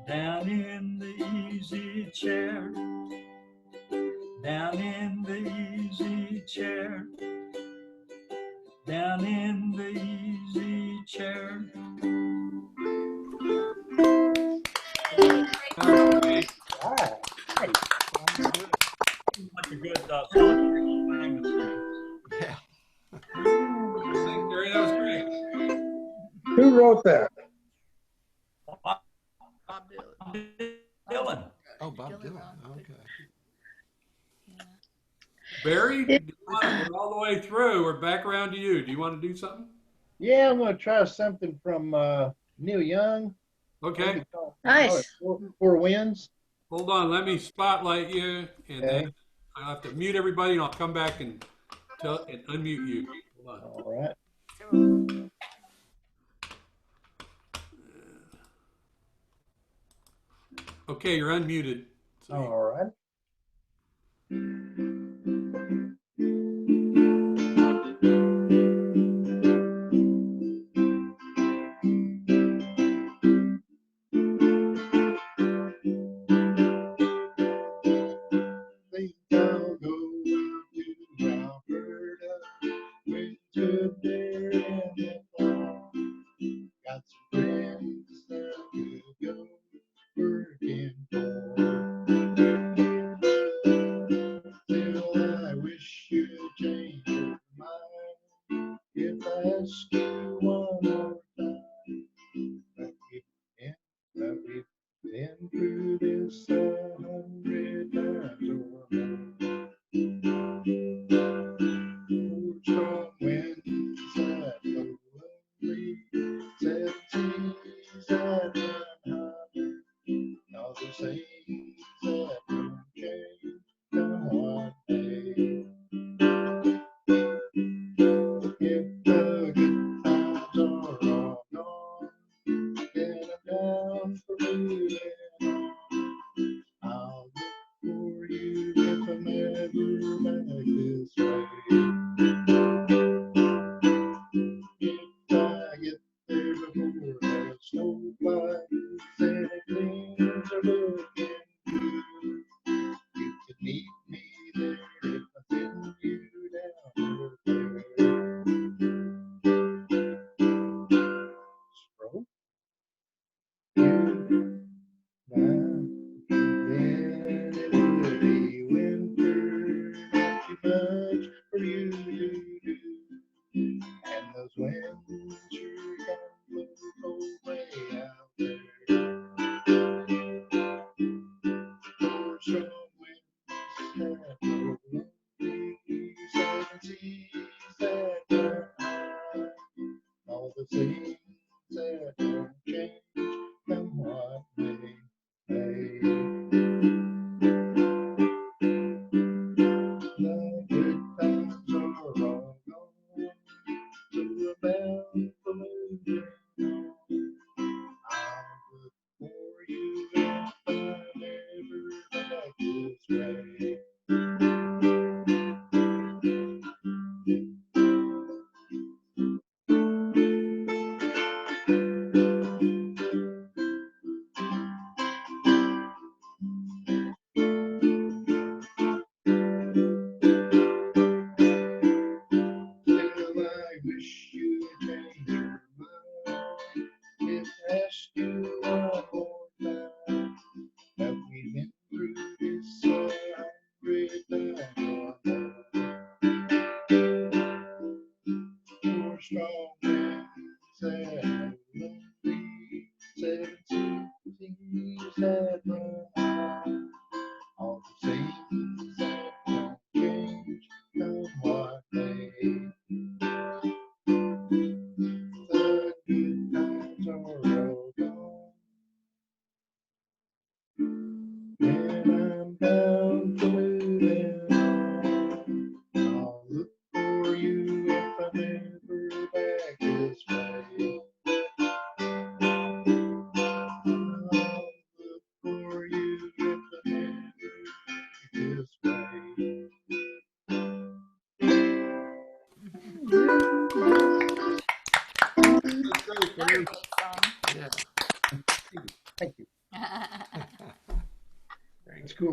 down in the easy chair, down in the easy chair, down in the easy chair. Like a good song. Yeah. Thanks, Gary. That was great. Who wrote that? Bob Dylan. Oh, Bob Dylan. Okay. Barry, we're all the way through. We're back around to you. Do you want to do something? Yeah, I'm going to try something from Neil Young. Okay. Nice. Four Winds. Hold on. Let me spotlight you, and Okay. then I'll have to mute everybody, and I'll come back and unmute you. Hold on. All right. Okay, you're unmuted. All right. Think I'll go out to Alberta, winter there in the fall. Got some friends that will go working for. Still, I wish you'd change your mind. If I ask you one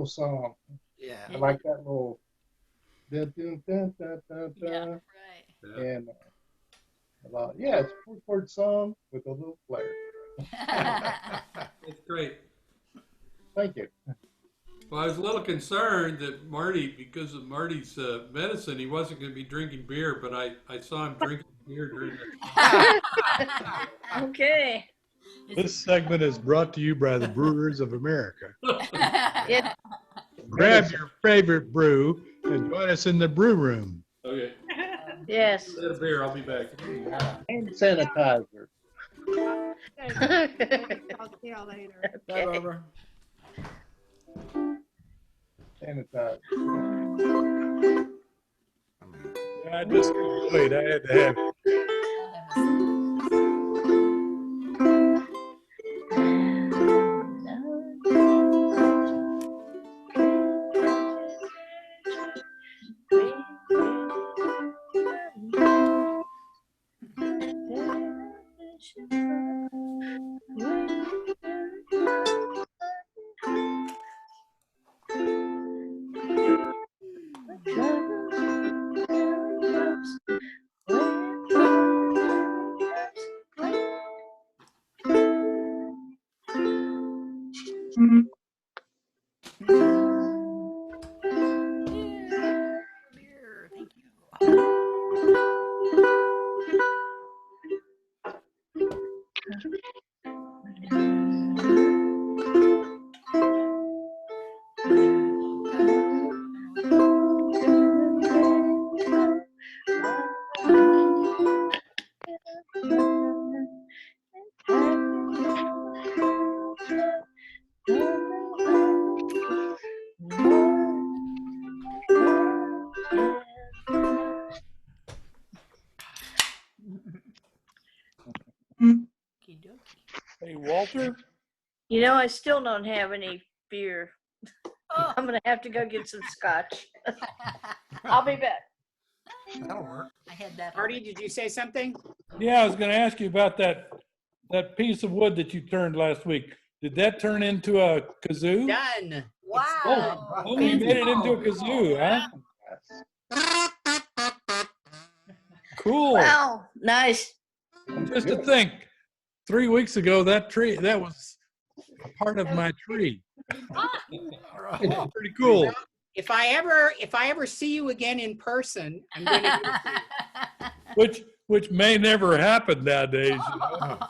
beautiful song. Yeah. I like that little dun, dun, dun, dun, dun, Yeah, dun. right. And yeah, it's a 4-chord song with a little flair. It's great. Thank you. Well, I was a little concerned that Marty, because of Marty's medicine, he wasn't going to be drinking beer, but I saw him drinking beer during that. Okay. This segment is brought to you by the Brewers of America. Yeah. Grab your favorite brew and join us in the brew room. Okay. Yes. Get a beer. I'll be back. And sanitizer. I'll see y'all later. Bye, Barbara. Sanitizer. I just enjoyed. I had to have it. Beer, thank you. Hey, Walter. You know, I still don't have any beer. Oh. I'm gonna have to go get some scotch. I'll be back. That'll work. I had that. Marty, did you say something? Yeah, I was going to ask you about that piece of wood that you turned last week. Did that turn into a kazoo? Done. Wow. Oh, you made it into a kazoo, huh? Cool. Wow, nice. Just to think, 3 weeks ago, that was a part of my tree. Pretty cool. If I ever see you again in person, I'm going to do it to you. Which may never happen nowadays. You know?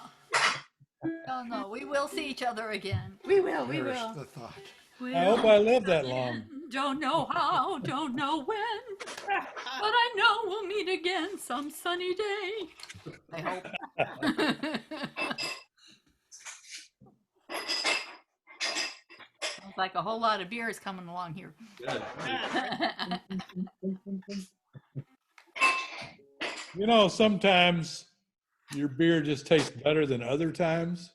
No, we will see each other again. We will. Perish the thought. I hope I live that long. Don't know how, don't know when, but I know we'll meet again some sunny day. I hope. Sounds like a whole lot of beer is coming along here. You know, sometimes your beer just tastes better than other times.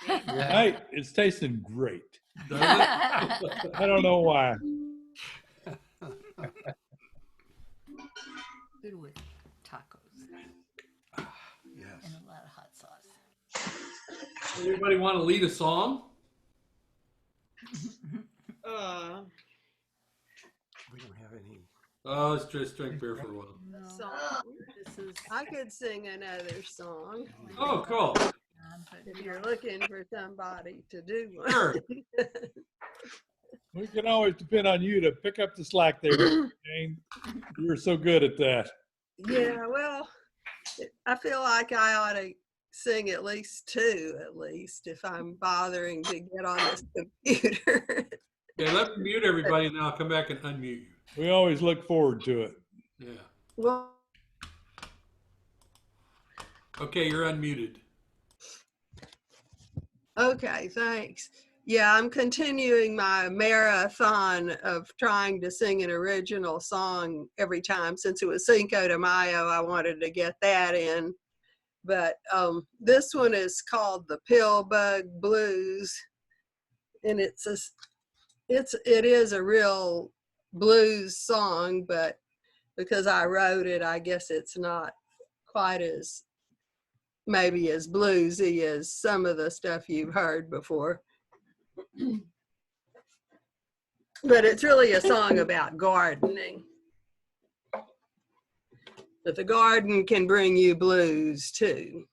Tonight, it's tasting great. I don't know why. Good with tacos. Yes. And a lot of hot sauce. Anybody want to lead a song? We don't have any. Oh, let's just drink beer for a while. I could sing another song. Oh, cool. If you're looking for somebody to do one. Sure. We can always depend on you to pick up the slack there, Jane. You're so good at that. Yeah, well, I feel like I ought to sing at least two, if I'm bothering to get on this computer. Okay, let me mute everybody and then I'll come back and unmute you. We always look forward to it. Yeah. Well, Okay, you're unmuted. okay, thanks. Yeah, I'm continuing my marathon of trying to sing an original song every time. Since it was Cinco de Mayo, I wanted to get that in. But this one is called the Pillbug Blues, and it is a real blues song, but because I wrote it, I guess it's not quite as maybe as bluesy as some of the stuff you've heard before. But it's really a song about gardening. But the garden can bring you blues too.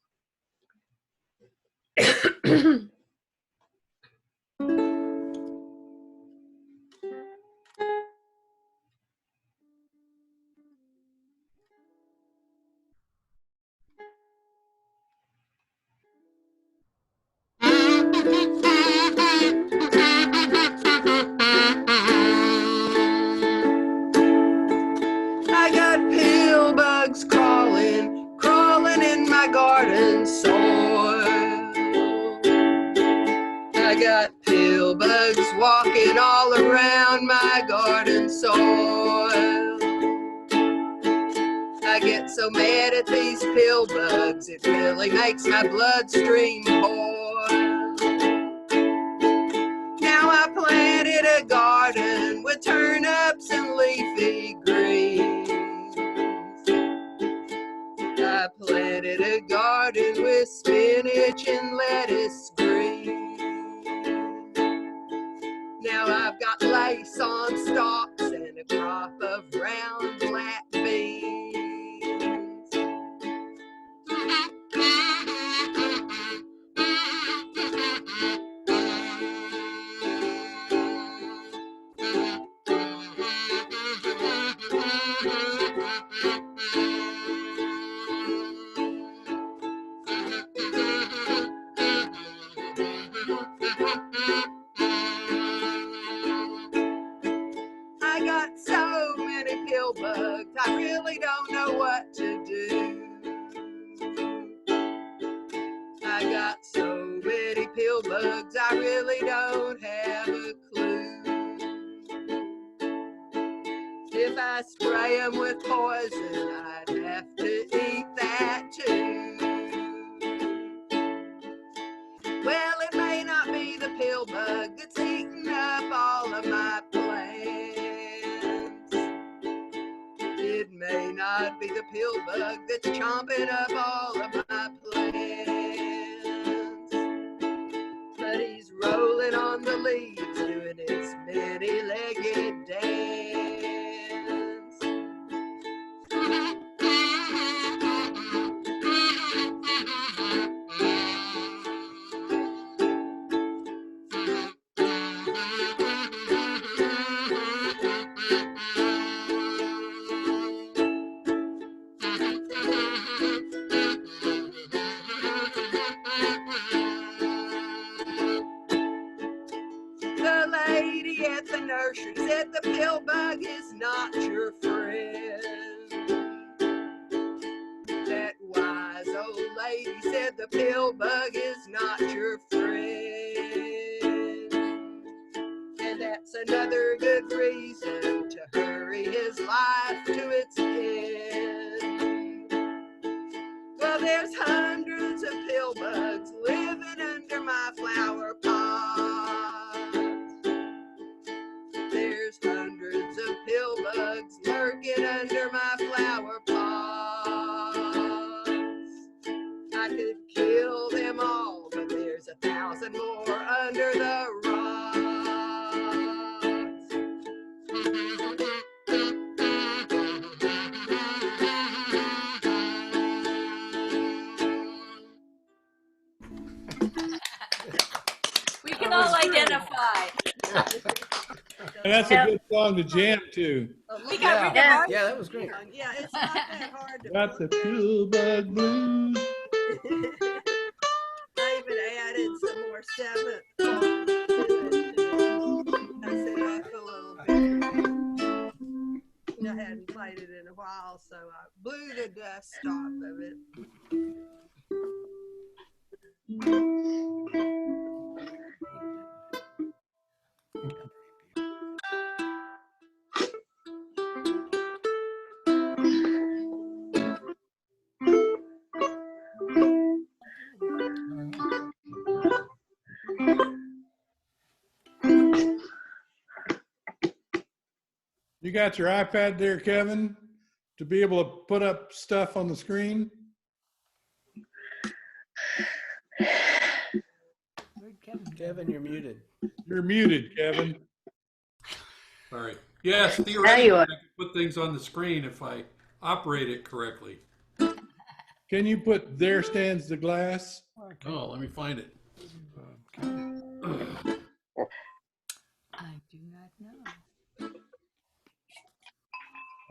I got pill bugs crawling in my garden soil. I got pill bugs walking all around my garden soil. I get so mad at these pill bugs, it really makes my bloodstream boil. Now I planted a garden with turnips and leafy greens. I planted a garden with spinach and lettuce greens. Now I've got lace on stalks and a crop of round black beans. I got so many pill bugs, I really don't know what to do. I got so many pill bugs, I really don't have a clue. If I spray them with poison, I'd have to eat that too. Well, it may not be the pill bug that's eating up all of my plants. It may not be the pill bug that's chomping up all of my plants. But he's rolling on the leaves, doing his many-legged dance. The lady at the nursery said the pill bug is not your friend. That wise old lady said the pill bug is not your friend. And that's another good reason to hurry his life to its end. Well, there's hundreds of pill bugs living under my flower pot. There's hundreds of pill bugs lurking under my flower pots. I could kill them all, but there's 1,000 more under the rocks. We can all identify. And that's a good song to jam to. We got rid of our. Yeah, that was great. Yeah, it's not that hard to. Got the pill bug blues. I even added some more seventh. I set up a little bit. I hadn't played it in a while, so I blew the dust off of it. You got your iPad there, Kevin, to be able to put up stuff on the screen? Kevin, you're muted. You're muted, Kevin. Sorry. Yes, Now theoretically, you I are. can put things on the screen if I operate it correctly. Can you put "There Stands the Glass"? Oh, let me find it. I do not know.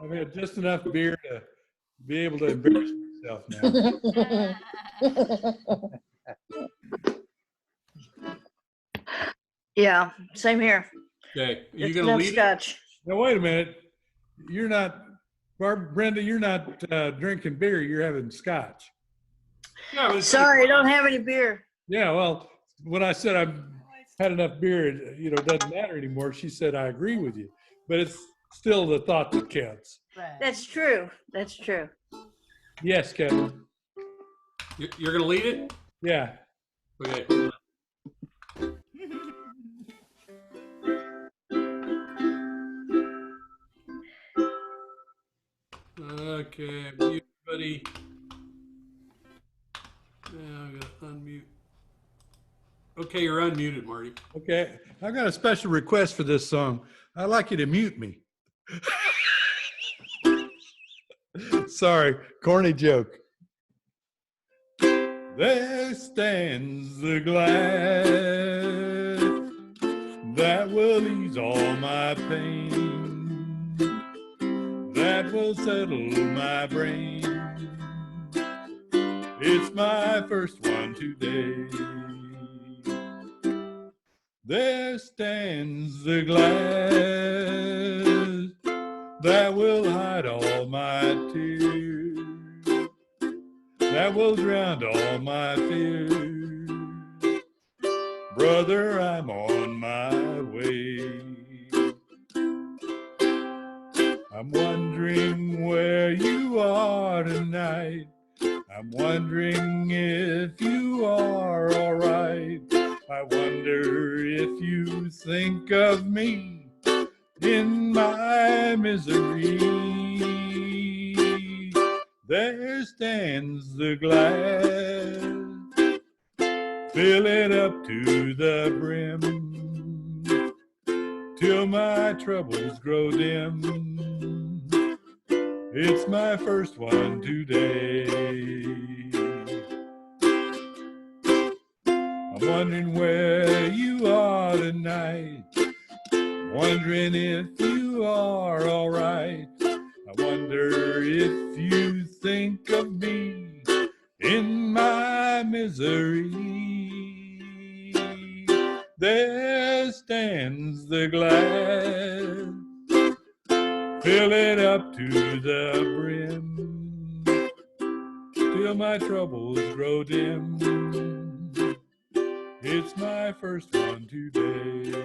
I've had just enough beer to be able to embarrass myself now. Yeah, same here. Okay, are you Just going to enough lead it? scotch. Now wait a minute. You're not, Brenda. You're not drinking beer. You're having scotch. Yeah, but it's Sorry, I don't have any beer. Yeah. Well, when I said I've had enough beer, it doesn't matter anymore. She said I agree with you, but it's still the thought that counts. That's true. That's true. Yes, Kevin. You're going to lead it? Yeah. Okay. Okay, mute buddy. Now I'm gonna unmute. Okay, you're unmuted, Marty. Okay. I've got a special request for this song. I'd like you to mute me. Sorry, corny joke. There stands the glass that will ease all my pain, that will settle my brain. It's my first one today. There stands the glass that will hide all my tears, that will drown all my fears. Brother, I'm on my way. I'm wondering where you are tonight. I'm wondering if you are all right. I wonder if you think of me in my misery. There stands the glass, fill it up to the brim, till my troubles grow dim. It's my first one today. I'm wondering where you are tonight, wondering if you are all right. I wonder if you think of me in my misery. There stands the glass, fill it up to the brim, till my troubles grow dim. It's my first one today.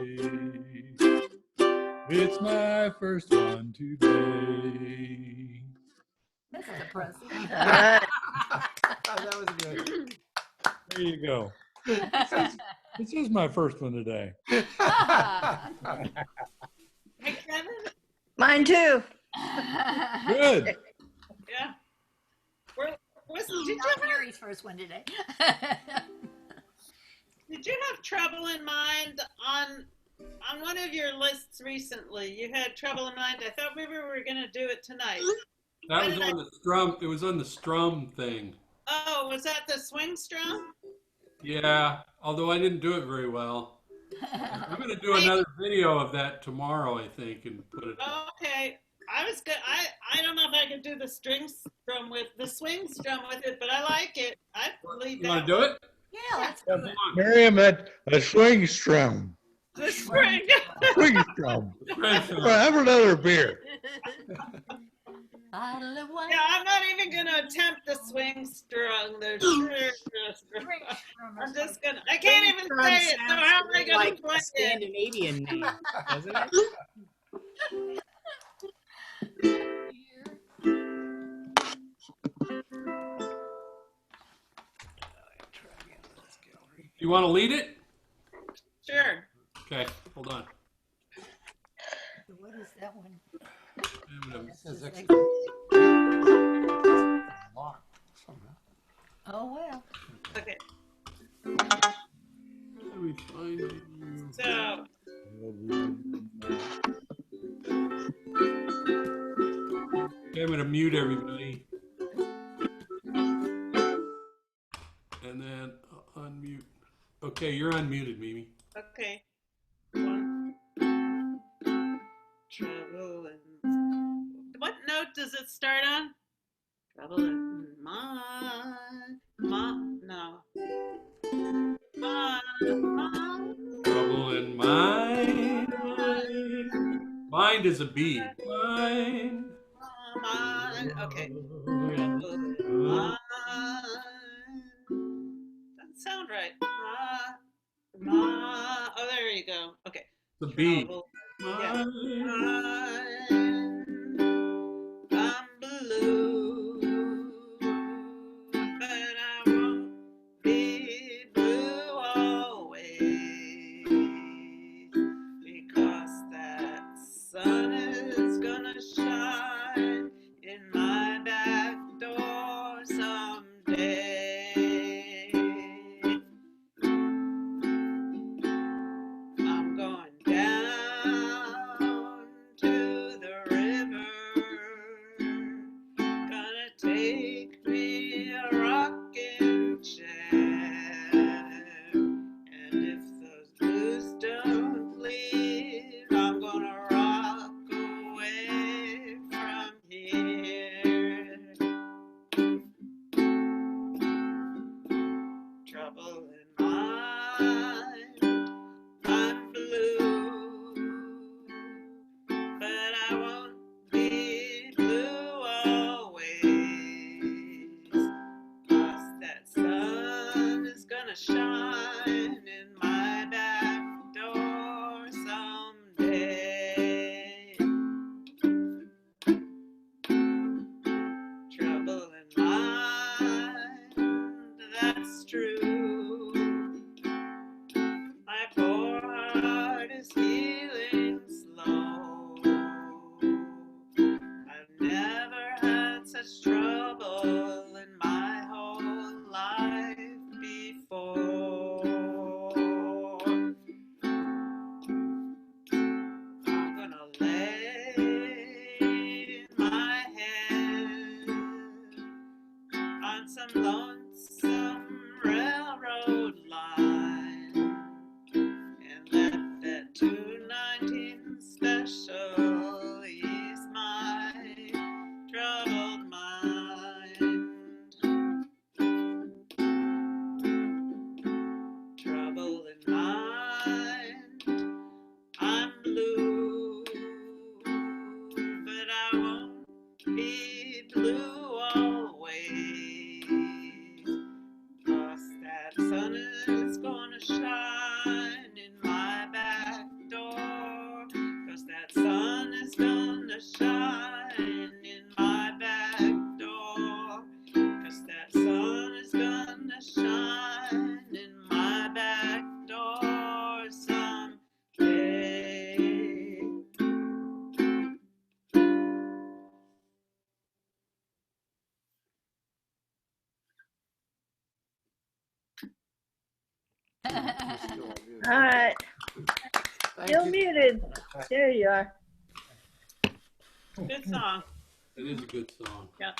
It's my first one today. That's depressing. Right. That was good. There you go. This is my first one today. Hey, Kevin? Mine too. Good. Yeah. Did you Not have, Gary's first one today. did you have trouble in mind on one of your lists recently? You had trouble in mind. I thought maybe we were going to do it tonight. That was on the strum. It was on the strum thing. Oh, was that the swing strum? Yeah, although I didn't do it very well. I'm going to do another video of that tomorrow, I think, and put it. Okay. I was good. I don't know if I could do the string strum with the swing strum with it, but I like it. I believe that. You want to do it? Yeah, let's Come do it. on. Miriam, a swing strum. The spring. Swing strum. Swing strum. Have another beer. Bottle of wine. Yeah, I'm not even gonna attempt the swing strum. I'm just gonna. I can't even say it. So how am I gonna Like play a Scandinavian name, doesn't it? You want to lead it? Sure. Okay, hold on. What is that one? Oh, well. Okay. Let me find you. So Okay, I'm going to mute everybody. And then unmute. Okay, you're unmuted, Mimi. Okay. One. Trouble in. What note does it start on? Trouble in no. Trouble in mind. Mind is a B. Mind. Okay. Trouble in mind. Doesn't sound right. Oh, there you go. Okay. The B. Yeah. I'm blue, but I won't be blue always, because that sun is gonna shine in my back door someday. I'm going down to the river, gonna take me a rocking chair, and if those blues don't leave, I'm gonna rock away from here. Trouble in mind, I'm blue, but I won't be blue always, 'cause that sun is gonna shine in my back door someday. Trouble in mind, that's true. My poor heart is healing slow. I've never had such trouble in my whole life before. I'm gonna lay my head on some lonesome railroad line and let that 219 special ease my troubled mind. Trouble in mind, I'm blue, but I won't be blue always, 'cause that sun is gonna shine in my back door, 'cause that sun is gonna shine in my back door, 'cause that sun is gonna shine in my back door someday. All right. Still muted. There you are. Good song. It is a good song. Yeah.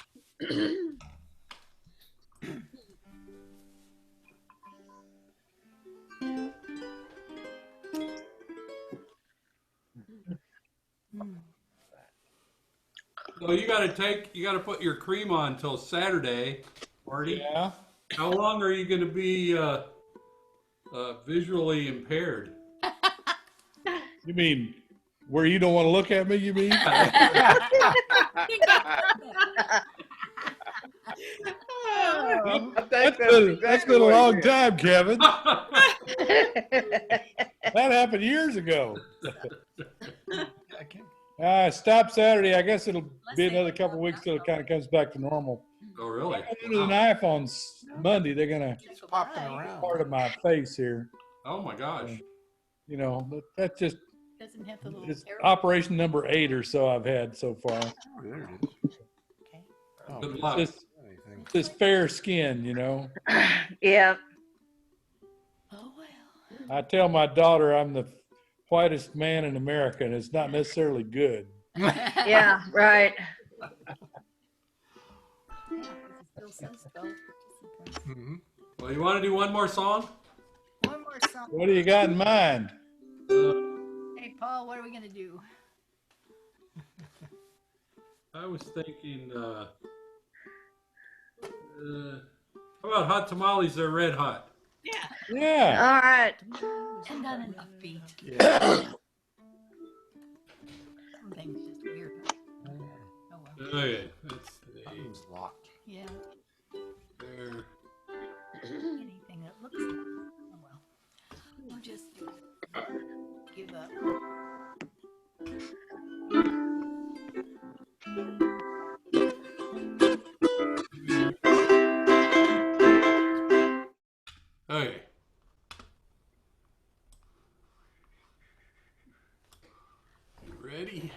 So you got to put your cream on until Saturday, Marty. Yeah. How long are you going to be visually impaired? You mean where you don't want to look at me, you mean? That's been a long time, Kevin. That happened years ago. Stop Saturday. I guess it'll be another couple of weeks till it kind of comes back to normal. Oh, really? I'm going to the knife on Monday. They're going to popping around. part of my face here. Oh my gosh. You know, that's just Doesn't have the little it's arrow. operation number 8 or so I've had so far. Oh, there it is. Okay. Oh, Good It's luck. just this fair skin, you know. Yeah. Oh well. I tell my daughter I'm the whitest man in America, and it's not necessarily good. Yeah. Right. Well, you want to do one more song? One more song. What do you got in mind? Hey, Paul, what are we gonna do? I was thinking, how about Hot Tamales? They're red hot. Yeah. Yeah. All right. And on an upbeat. Some things just weird. Oh well. Okay, let's see. It's locked. Yeah. There. Anything that looks like. Oh well. We'll just give up. Okay. You ready?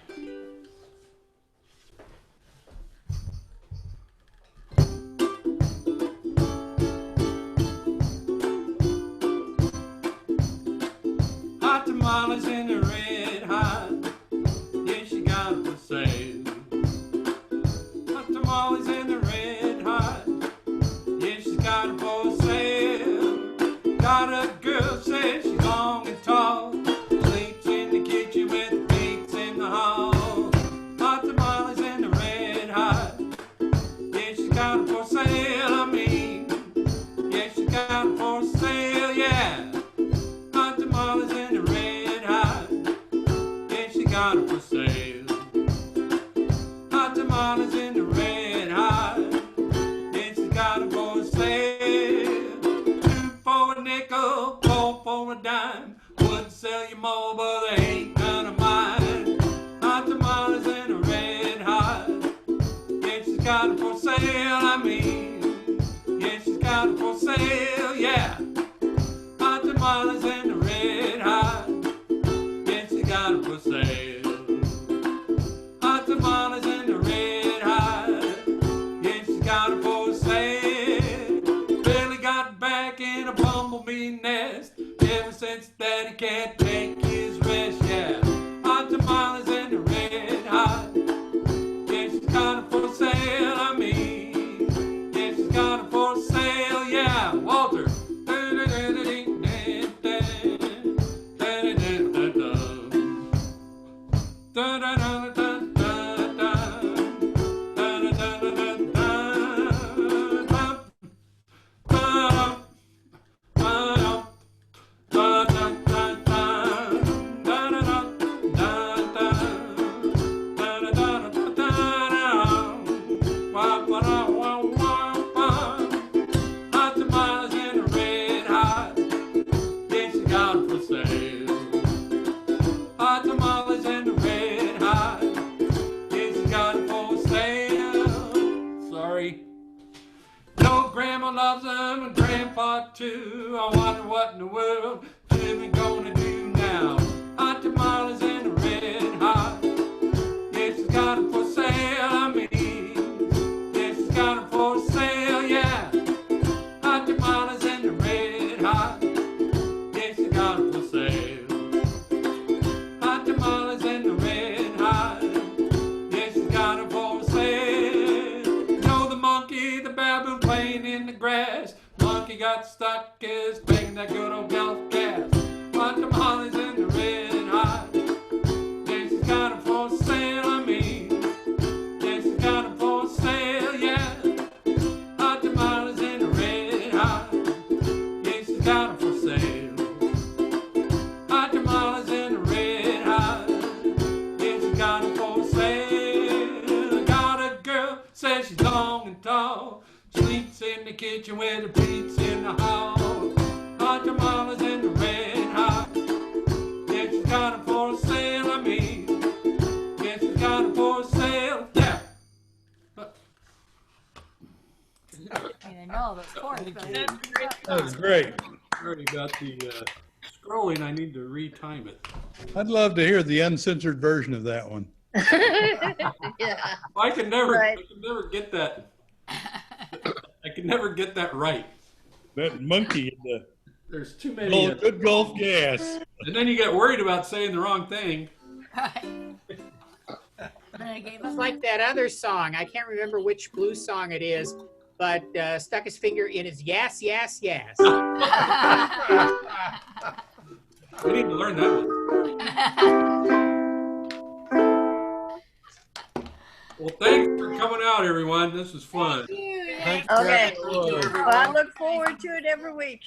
Hot tamales in the red hot. Yeah, she got it for sale. Hot tamales in the red hot. Yeah, she got it for sale. Got a girl, says she's long and tall. Sleeps in the kitchen with the beats in the hall. Hot tamales in the red hot. Yeah, she got it for sale, I mean. Yeah, she got it for sale, yeah. Hot tamales in the red hot. Yeah, she got it for sale. Hot tamales in the red hot. Yeah, she got it for sale. 2 for a nickel, 4 for a dime. Wouldn't sell you more, but they ain't none of mine. Hot tamales in the red hot. Yeah, she's got it for sale, I mean. Yeah, she's got it for sale, yeah. Hot tamales in the red hot. Yeah, she got it for sale. Hot tamales in the red hot. Yeah, she got it for sale. Billy got back in a bumblebee nest. Ever since that he can't take his rest, yeah. Hot tamales in the red hot. Yeah, she's got it for sale, I mean. Yeah, she's got it for sale, yeah. Walter. Hot tamales in the red hot. Yeah, she got it for sale. Hot tamales in the red hot. Yeah, she got it for sale. Sorry. No, Grandma loves them and Grandpa too. I wonder what in the world Jimmy gonna do now. Hot tamales in the red hot. Yeah, she's got it for sale, I mean. Yeah, she's got it for sale, yeah. Hot tamales in the red hot. Yeah, she got it for sale. Hot tamales in the red hot. Yeah, she got it for sale. You know the monkey, the baboon playing in the grass. Monkey got stuck, is paying that good old golf gas. Hot tamales in the red hot. Yeah, she's got it for sale, I mean. Yeah, she's got it for sale, yeah. Hot tamales in the red hot. Yeah, she's got it for sale. Hot tamales in the red hot. Yeah, she's got it for sale. Got a girl, says she's long and tall. Sleeps in the kitchen with her feet in the hall. Hot tamales in the red hot. Yeah, she's got it for sale, I mean. Yeah, she's got it for sale, yeah. I know, of course. But That was great. Already got the scrolling. I need to retime it. I'd love to hear the uncensored version of that one. Yeah. I can never Right. get that. I can never get that right. That monkey in the There's too many. good Gulf gas. And then you get worried about saying the wrong thing. right. Then I gave It's up. like that other song. I can't remember which blues song it is, but stuck his finger in his yes. We need to learn that one. Well, thanks for coming out, everyone. This is fun. Okay. Well, I look forward to it every week.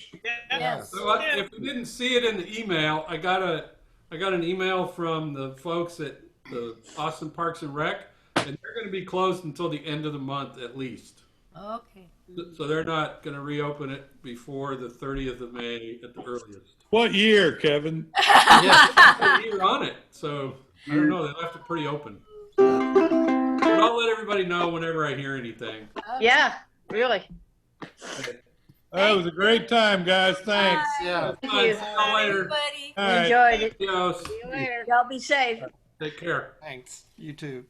Yes. So if you didn't see it in the email, I got an email from the folks at the Austin Parks and Rec, and they're going to be closed until the end of the month at least. Okay. So they're not going to reopen it before the 30th of May at the earliest. What year, Kevin? Yeah, you're on it. So I don't know. They left it pretty open. But I'll let everybody know whenever I hear anything. Yeah, really. That was a great time, guys. Thanks. Yeah. Thank you. See you later. All right. Enjoyed it. Adios. See you later. Y'all be safe. Take care. Thanks. You too.